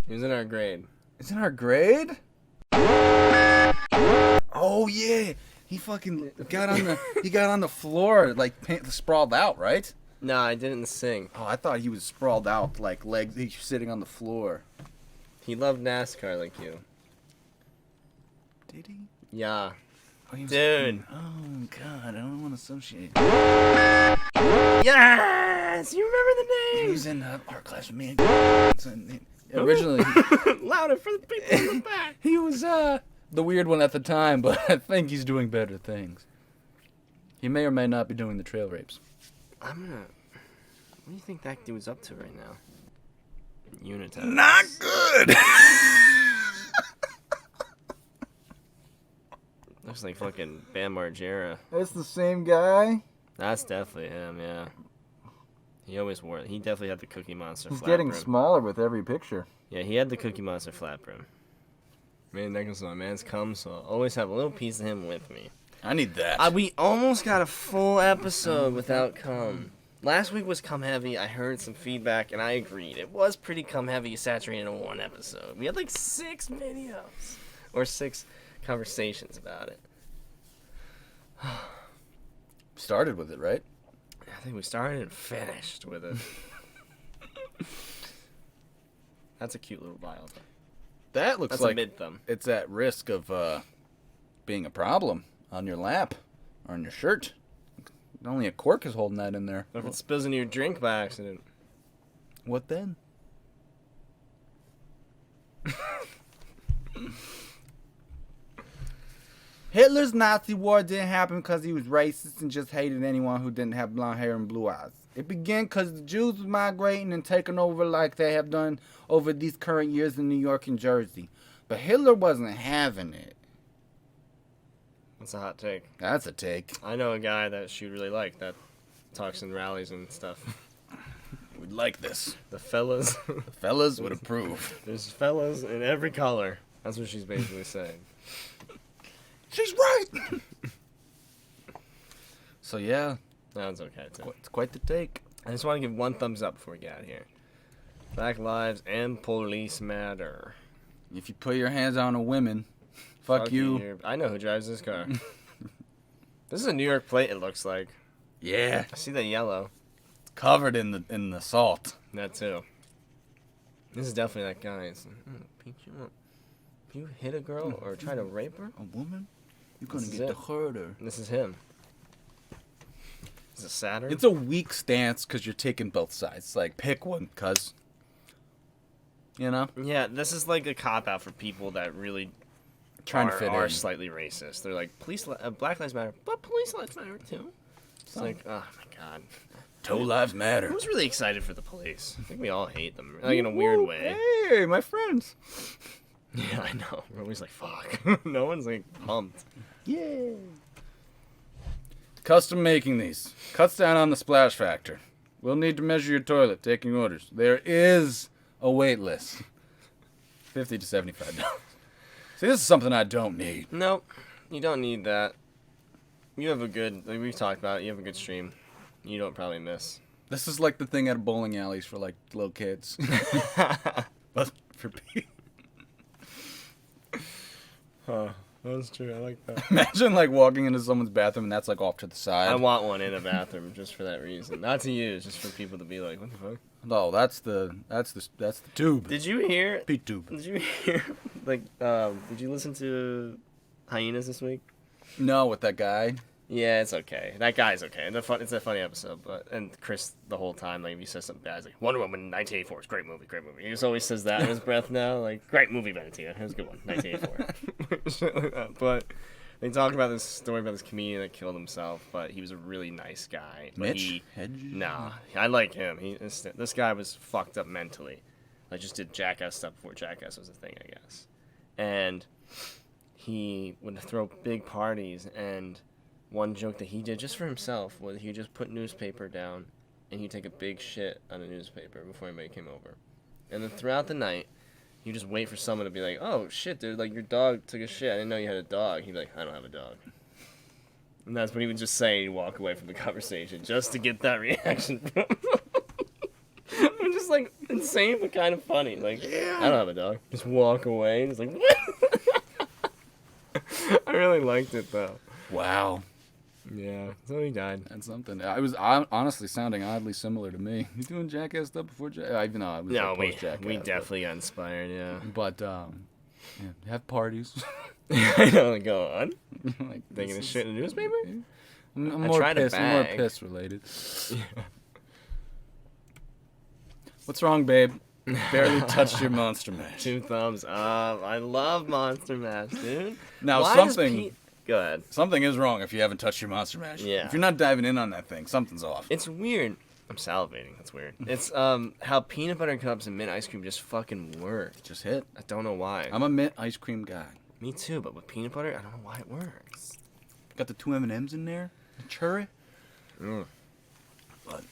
He was in our grade. It's in our grade? Oh yeah, he fucking got on the floor like sprawled out, right? No, I did it in the sink. Oh, I thought he was sprawled out like legs. He's sitting on the floor. He loved NASCAR like you. Did he? Yeah. Oh, he was- Dude. Oh god, I don't want to associate. Yes, you remember the name? He was in art class with me. Originally, Louder for the people in the back. he was the weird one at the time, but I think he's doing better things. He may or may not be doing the trail rapes. What do you think that dude's up to right now? Unitas. Not good. Looks like fucking Bam Margera. That's the same guy. That's definitely him, yeah. He always wore it. He definitely had the Cookie Monster He's flat getting brim. smaller with every picture. Yeah, he had the Cookie Monster flat brim. Man, Nicholson, my man's come, so I'll always have a little piece of him with me. I need that. We almost got a full episode without cum. Last week was cum heavy. I heard some feedback, and I agreed. It was pretty cum heavy, saturated in one episode. We had like 6 videos. Or 6 conversations about it. Started with it, right? I think we started and finished with it. That's a cute little vial. That looks That's like a mid thumb. it's at risk of being a problem on your lap or on your shirt. Only a cork is holding that in there. If it spills into your drink by accident. What then? Hitler's Nazi war didn't happen because he was racist and just hated anyone who didn't have blonde hair and blue eyes. It began because the Jews were migrating and taking over like they have done over these current years in New York and Jersey. But Hitler wasn't having it. That's a hot take. That's a take. I know a guy that she'd really like that talks in rallies and stuff. We'd like this. The fellas. The fellas would approve. There's fellas in every color. That's what she's basically saying. She's right! So yeah. That's okay, too. It's quite the take. I just want to give one thumbs up before we get out of here. Black lives and police matter. If you put your hands on a woman, fuck you. I know who drives this car. This is a New York plate, it looks like. Yeah. I see the yellow. It's covered in the salt. That too. This is definitely that guy. It's, Pete, if you hit a girl or try to rape her, a woman, you're gonna This get is the herder. This is him. Is it Saturn? It's a weak stance because you're taking both sides. Like, pick one, cuz. You know? Yeah, this is like a cop-out for people that really Trying to fit are in. slightly racist. They're like, Black Lives Matter, but police lives matter too. It's like, oh my god. Toe lives matter. Who's really excited for the police? I think we all hate them, like in a weird way. Hey, my friends. Yeah, I know. We're always like, fuck. No one's like pumped. Yeah. Custom making these. Cuts down on the splash factor. We'll need to measure your toilet, taking orders. There is a wait list. $50 to $75. See, this is something I don't need. Nope. You don't need that. You have a good, like we've talked about, you have a good stream. You don't probably miss. This is like the thing at bowling alleys for like little kids. But for people. Huh. That's true. I like that. Imagine like walking into someone's bathroom and that's like off to the side. I want one in a bathroom just for that reason. Not to use, just for people to be like, what the fuck? No, that's the tube. Did you hear? Pete tube. Did you hear? Like, did you listen to Hyenas this week? No, with that guy. Yeah, it's okay. That guy's okay. It's a funny episode, and Chris the whole time, like, if he says something bad, he's like, Wonder Woman 1984 is great movie. He just always says that in his breath now, like, great movie, Valentina. It was a good one, 1984. Shit like that. But they talk about this story about this comedian that killed himself, but he was a really nice guy. But Mitch Hedges? Nah, I like him. This guy was fucked up mentally. Like, just did Jackass stuff before Jackass was a thing, I guess. And he would throw big parties, and one joke that he did just for himself was he would just put newspaper down and he'd take a big shit on a newspaper before anybody came over. And then throughout the night, you just wait for someone to be like, oh shit, dude, like your dog took a shit. I didn't know you had a dog. He'd be like, I don't have a dog. And that's what he would just say and walk away from the conversation just to get that reaction from him. I'm just like insane but kind of funny. Like, I don't have a dog. Just walk away and it's like, what? I really liked it though. Wow. Yeah, so he died. That's something. I was honestly sounding oddly similar to me. You doing Jackass stuff before Jackass? Even though I was No, like post-Jackass. we definitely got inspired, yeah. But, yeah, have parties. I know, go on. Like, Taking a shit in the newspaper? I'm I more tried a piss. I'm more bag. piss related. What's wrong, babe? Barely touched your Monster Mash. 2 thumbs up. I love Monster Mash, dude. Now Why does something. Go ahead. Something is wrong if you haven't touched your Monster Mash. Yeah. If you're not diving in on that thing, something's off. It's weird. I'm salivating. That's weird. It's how peanut butter cups and mint ice cream just fucking work. Just hit. I don't know why. I'm a mint ice cream guy. Me too, but with peanut butter, I don't know why it works. Got the 2 M&Ms in there. The cherry. But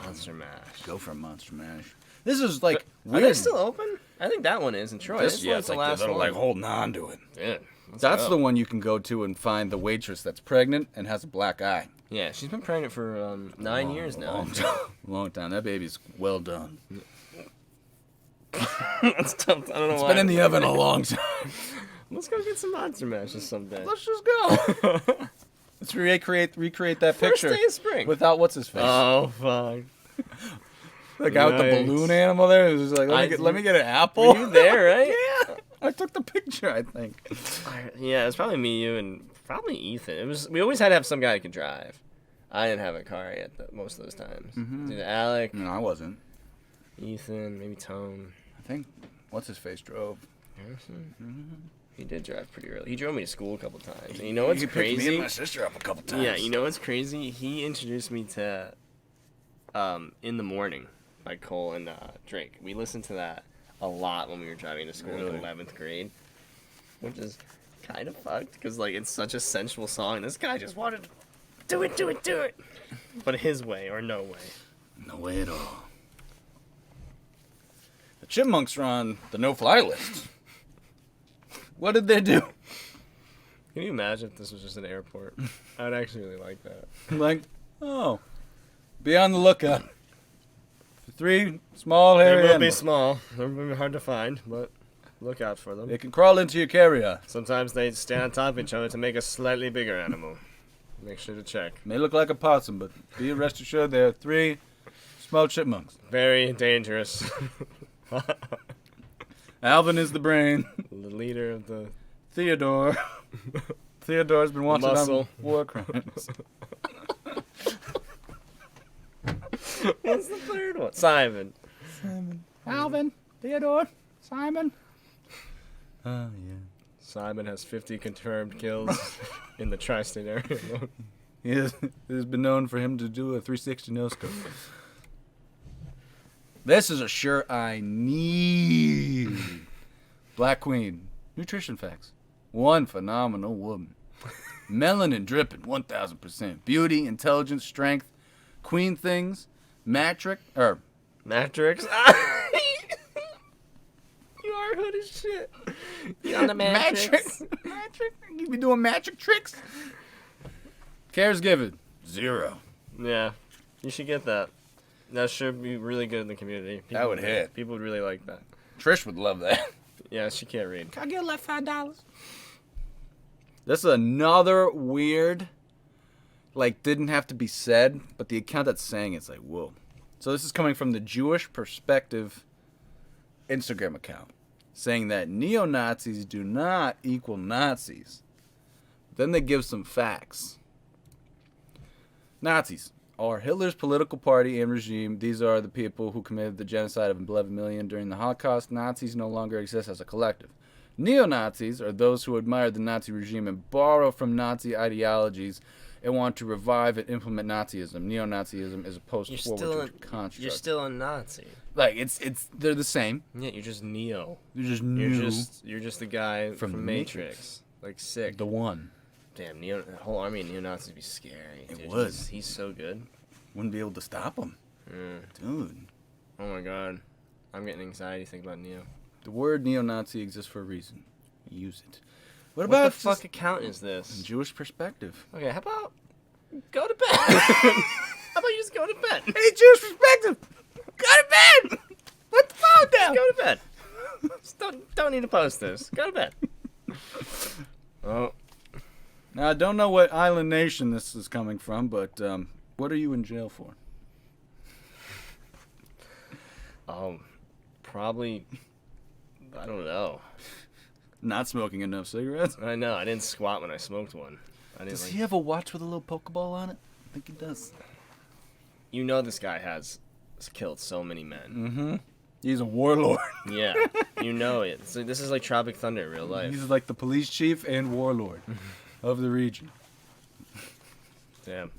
Monster Mash. Go for a Monster Mash. This is like Are they still open? I think that one is in Troy. This, yeah, one's it's the like last they're one. like holding on to it. Yeah. That's the one you can go to and find the waitress that's pregnant and has a black eye. Yeah, she's been pregnant for 9 years now. Long time. That baby's well done. That's tough. I don't know It's why. been in the oven a long time. Let's go get some Monster Mashes someday. Let's just go. Let's recreate that First picture day of spring. without what's his face. Oh fuck! The guy with the Yikes. balloon animal there. It was just like, let me get an apple. Were you there, right? Yeah, I took the picture. I think. Yeah, it was probably me, you, and probably Ethan. It was. We always had to have some guy that could drive. I didn't have a car yet most of those times. Mhm. Either Alec. No, I wasn't. Ethan, maybe Tone. I think what's his face drove. Harrison. He did drive pretty early. He drove me to school a couple times. And you know what's He picked crazy? me and my sister up a couple times. Yeah, you know what's crazy? He introduced me to In the Morning by Cole and Drake. We listened to that a lot when we were driving to school in 11th grade, which is kind of fucked because like it's such a sensual song. This guy just wanted to do it, but his way or no way. No way at all. The Chipmunks are on the no-fly list. What did they do? Can you imagine if this was just an airport? I would actually really like that. Like, oh, be on the lookout for 3 small hairy They will be animals. small. They'll be hard to find, but look out for them. They can crawl into your carrier. Sometimes they stand on top of each other to make a slightly bigger animal. Make sure to check. May look like a possum, but be rest assured there are 3 small chipmunks. Very dangerous. Alvin is the brain. The leader of the Theodore. Theodore's been watching on muscle. war crimes. What's the third one? Simon. Alvin. Theodore. Simon. Oh, yeah. Simon has 50 confirmed kills in the tri-state area alone. It has been known for him to do a 360 no-scope. This is a shirt I need. Black Queen. Nutrition facts. One phenomenal woman. Melanin dripping, 1000%. Beauty, intelligence, strength, queen things, Matrix. You are hood as shit. You on the Matrix. Matrix. You be doing magic tricks. Cares given, 0. Yeah, you should get that. That should be really good in the community. That would hit. People would really like that. Trish would love that. Yeah, she can't read. Can I get like $5? This is another weird, like, didn't have to be said, but the account that's saying it's like, whoa. So this is coming from the Jewish Perspective Instagram account, saying that neo-Nazis do not equal Nazis. Then they give some facts. Nazis are Hitler's political party and regime. These are the people who committed the genocide of 11 million during the Holocaust. Nazis no longer exist as a collective. Neo-Nazis are those who admire the Nazi regime and borrow from Nazi ideologies and want to revive and implement Nazism. Neo-Nazism is a post-forward construct. You're still a Nazi. Like they're the same. Yeah, you're just Neo. You're just new. You're just the guy from Matrix. Like sick. The one. Damn, the whole army of neo-Nazis would be scary. It dude. would. He's so good. Wouldn't be able to stop him. Dude. Oh my god. I'm getting anxiety thinking about Neo. The word neo-Nazi exists for a reason. Use it. What about the fuck account is this? Jewish Perspective. Okay, how about go to bed? How about you just go to bed? Hey, Jewish Perspective! Go to bed! Put the phone down! Go to bed. Just don't need to post this. Go to bed. Oh. Now, I don't know what island nation this is coming from, but what are you in jail for? Probably, I don't know. Not smoking enough cigarettes? I know. I didn't squat when I smoked one. Does he have a watch with a little Pokeball on it? I think he does. You know this guy has killed so many men. Mm-hmm. He's a warlord. Yeah, you know it. So this is like Tropic Thunder in real life. He's like the police chief and warlord of the region. Damn.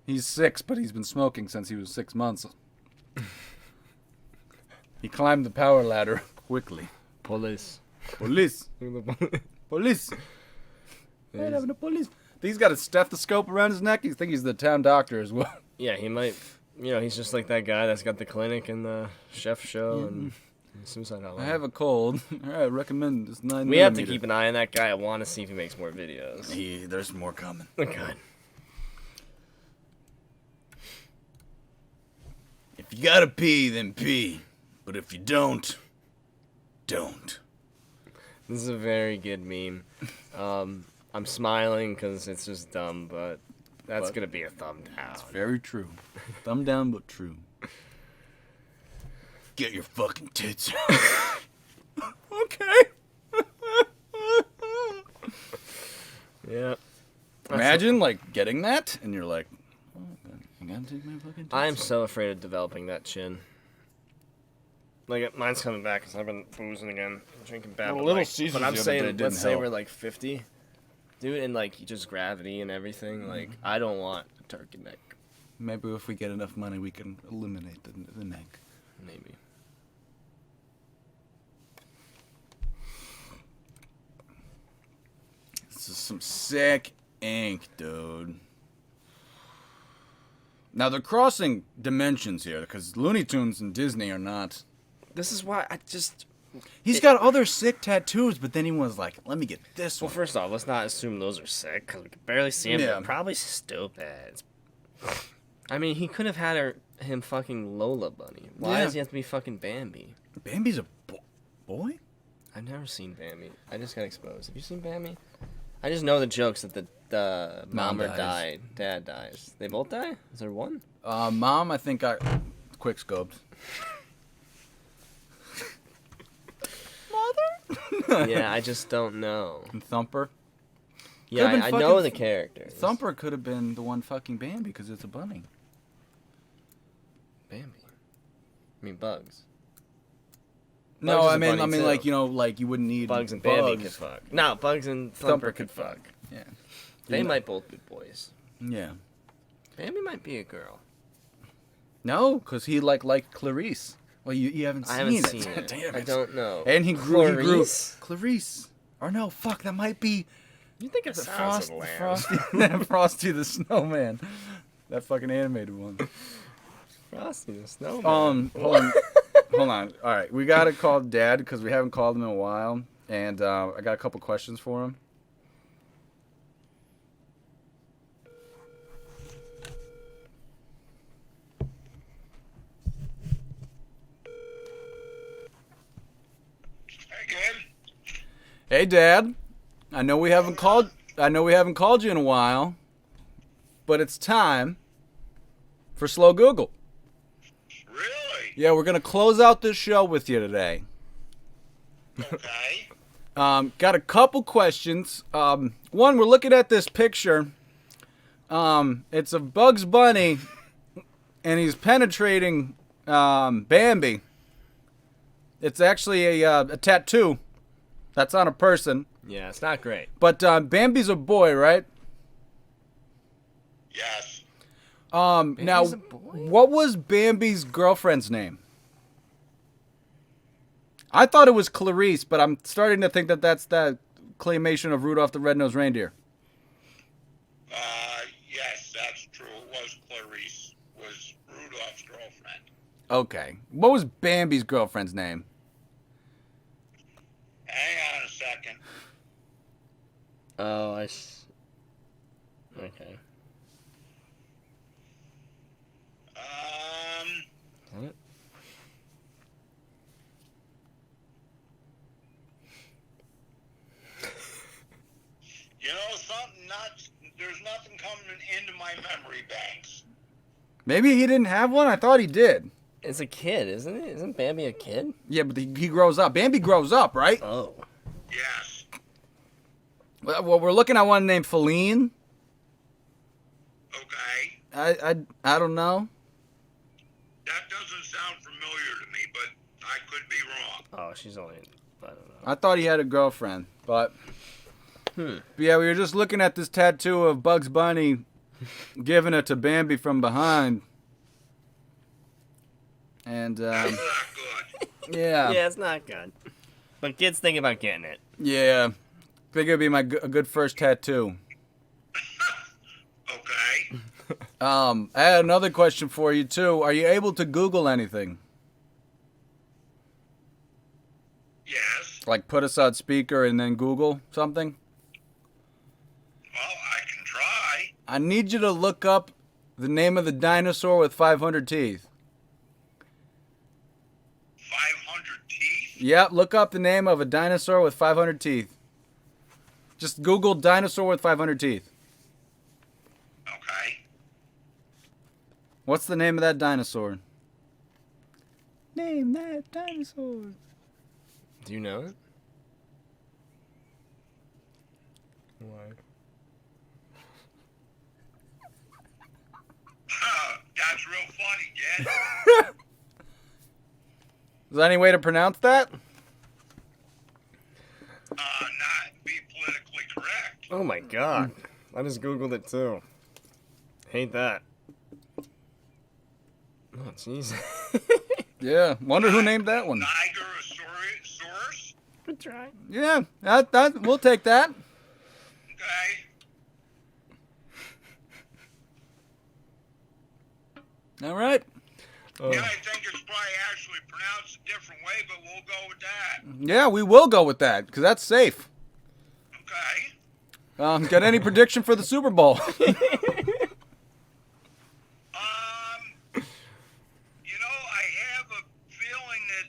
He's 6, but he's been smoking since he was 6 months. He climbed the power ladder quickly. Police. Police. Police. Right, having a police. He's got a stethoscope around his neck. You think he's the town doctor as well. Yeah, he might. You know, he's just like that guy that's got the clinic and the chef show and Suicide Hotline. I have a cold. All right, recommend this 9mm. We have to keep an eye on that guy. I want to see if he makes more videos. There's more coming. Oh, God. If you gotta pee, then pee. But if you don't, don't. This is a very good meme. I'm smiling because it's just dumb, but that's going to be a thumb down. It's very true. Thumb down, but true. Get your fucking tits out. Okay. Yeah. Imagine, like, getting that, and you're like, oh, I gotta take my fucking tits I'm out. so afraid of developing that chin. Like, mine's coming back because I've been boozing again, drinking bad. Well, but, Little like, Caesars but I'm the other day saying, didn't let's say help. we're like 50, dude, and like just gravity and everything. Like, I don't want a turkey neck. Maybe if we get enough money, we can eliminate the neck. Maybe. This is some sick ink, dude. Now they're crossing dimensions here because Looney Tunes and Disney are not. This is why I just. He's got other sick tattoos, but then he was like, "Let me get this Well, one." first off, let's not assume those are sick because we can barely see him. Yeah. They're probably stupid. I mean, he could have had him fucking Lola Bunny. Why Yeah. does he have to be fucking Bambi? Bambi's a boy? I've never seen Bambi. I just got exposed. Have you seen Bambi? I just know the jokes that the Mom mom or dies. dad dies. They both die? Is there one? Mom, I think got quick scoped. Mother? Yeah, I just don't know. And Thumper? Yeah, Could've been I fucking know the characters. Thumper could have been the one fucking Bambi because it's a bunny. Bambi. I mean, Bugs. No, Bugs is I a mean, bunny, too. like, you know, like you wouldn't need Bugs and Bambi Bugs. could fuck. No, Bugs and Thumper could fuck. Yeah. They You know. might both be boys. Yeah. Bambi might be a girl. No, because he liked Clarice. Well, you haven't seen I haven't it. seen it. Damn I it. don't know. And he grew. Clarice? Clarice. Or no, fuck, that might be You think it sounds of the land. Frosty the Snowman. That fucking animated one. Frosty the Snowman. Hold on. Hold on. All right, we got to call Dad because we haven't called him in a while, and I got a couple questions for him. Hey, Dad. I know we haven't called you in a while, but it's time for Slow Google. Really? Yeah, we're gonna close out this show with you today. Okay. Got a couple questions. One, we're looking at this picture. It's of Bugs Bunny, and he's penetrating Bambi. It's actually a tattoo. That's on a person. Yeah, it's not great. But Bambi's a boy, right? Yes. Now, what was Bambi's girlfriend's name? I thought it was Clarice, but I'm starting to think that that's that claymation of Rudolph the Red-Nosed Reindeer. Yes, that's true. It was Clarice. Was Rudolph's girlfriend. Okay. What was Bambi's girlfriend's name? Hang on a second. Oh, okay. What? You know something? There's nothing coming into my memory banks. Maybe he didn't have one? I thought he did. It's a kid, isn't it? Isn't Bambi a kid? Yeah, but he grows up. Bambi grows up, right? Oh. Yes. Well, we're looking at one named Feline. Okay. I don't know. That doesn't sound familiar to me, but I could be wrong. Oh, she's only... I don't know. I thought he had a girlfriend, but... Yeah, we were just looking at this tattoo of Bugs Bunny giving it to Bambi from behind. And, That's not good. Yeah. Yeah, it's not good. But kids think about getting it. Yeah. Think it'd be a good first tattoo. Okay. I had another question for you, too. Are you able to Google anything? Yes. Like put us on speaker and then Google something? Well, I can try. I need you to look up the name of the dinosaur with 500 teeth. 500 teeth? Yep, look up the name of a dinosaur with 500 teeth. Just Google dinosaur with 500 teeth. Okay. What's the name of that dinosaur? Name that dinosaur. Do you know it? Why? That's real funny, Jed. Is there any way to pronounce that? Not be politically correct. Oh my god. I just Googled it too. Hate that. Oh, jeez. Yeah, wonder who named that one. Nigerosaurus? Good try. Yeah, that we'll take that. Okay. All right. Yeah, I think it's probably actually pronounced a different way, but we'll go with that. Yeah, we will go with that because that's safe. Okay. Got any prediction for the Super Bowl? You know, I have a feeling that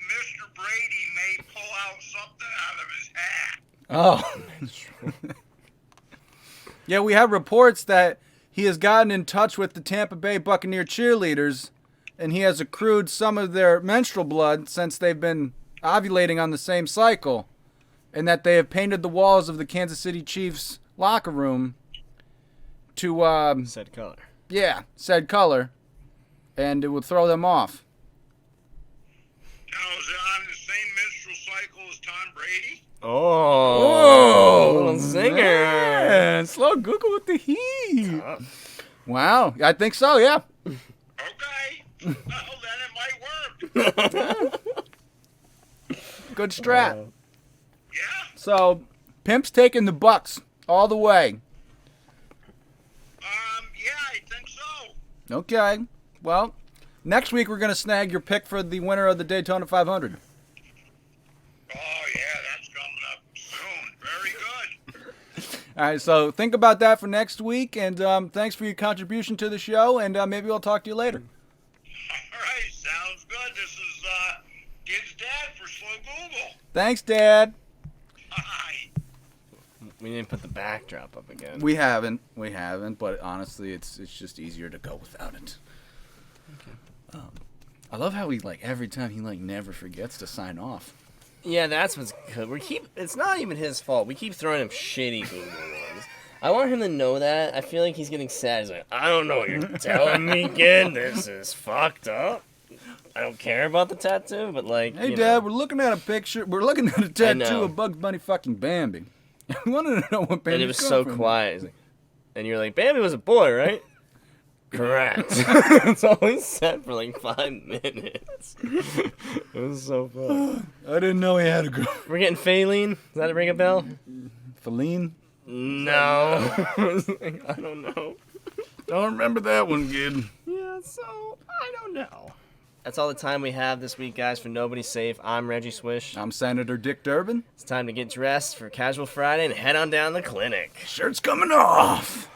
Mr. Brady may pull out something out of his hat. Oh. Yeah, we have reports that he has gotten in touch with the Tampa Bay Buccaneer cheerleaders, and he has accrued some of their menstrual blood since they've been ovulating on the same cycle, and that they have painted the walls of the Kansas City Chiefs locker room to said color. Yeah, said color, and it would throw them off. Now, is it on the same menstrual cycle as Tom Brady? Oh, little zinger. Man, slow Google with the heat. Wow, I think so, yeah. Okay. Well, then it might work. Good strat. Yeah. So, Pimp's taking the Bucks all the way. Yeah, I think so. Okay. Well, next week we're going to snag your pick for the winner of the Daytona 500. Oh, yeah, that's coming up soon. Very good. All right, so think about that for next week, and thanks for your contribution to the show, and maybe we'll talk to you later. All right, sounds good. This is Kid's dad for Slow Google. Thanks, Dad. We didn't put the backdrop up again. We haven't, but honestly, it's just easier to go without it. Okay. I love how he, like, every time he, like, never forgets to sign off. Yeah, that's what's good. It's not even his fault. We keep throwing him shitty Google ones. I want him to know that. I feel like he's getting sad. He's like, I don't know what you're telling me, kid. This is fucked up. I don't care about the tattoo, but like, Hey, you Dad, know. we're looking at a picture. We're looking at a tattoo know. of Bugs Bunny fucking Bambi. I wanted to know what Bambi And it was so quiet. He's like, and you're like, Bambi was a boy, right? Correct. That's all he said for like 5 minutes. It was so fun. I didn't know he had a girl. We're getting Faline. Does that ring a bell? Faline? No. I don't know. Don't remember that one, kid. Yeah, so I don't know. That's all the time we have this week, guys, for Nobody's Safe. I'm Reggie Swish. I'm Senator Dick Durbin. It's time to get dressed for Casual Friday and head on down to the clinic. Shirt's coming off.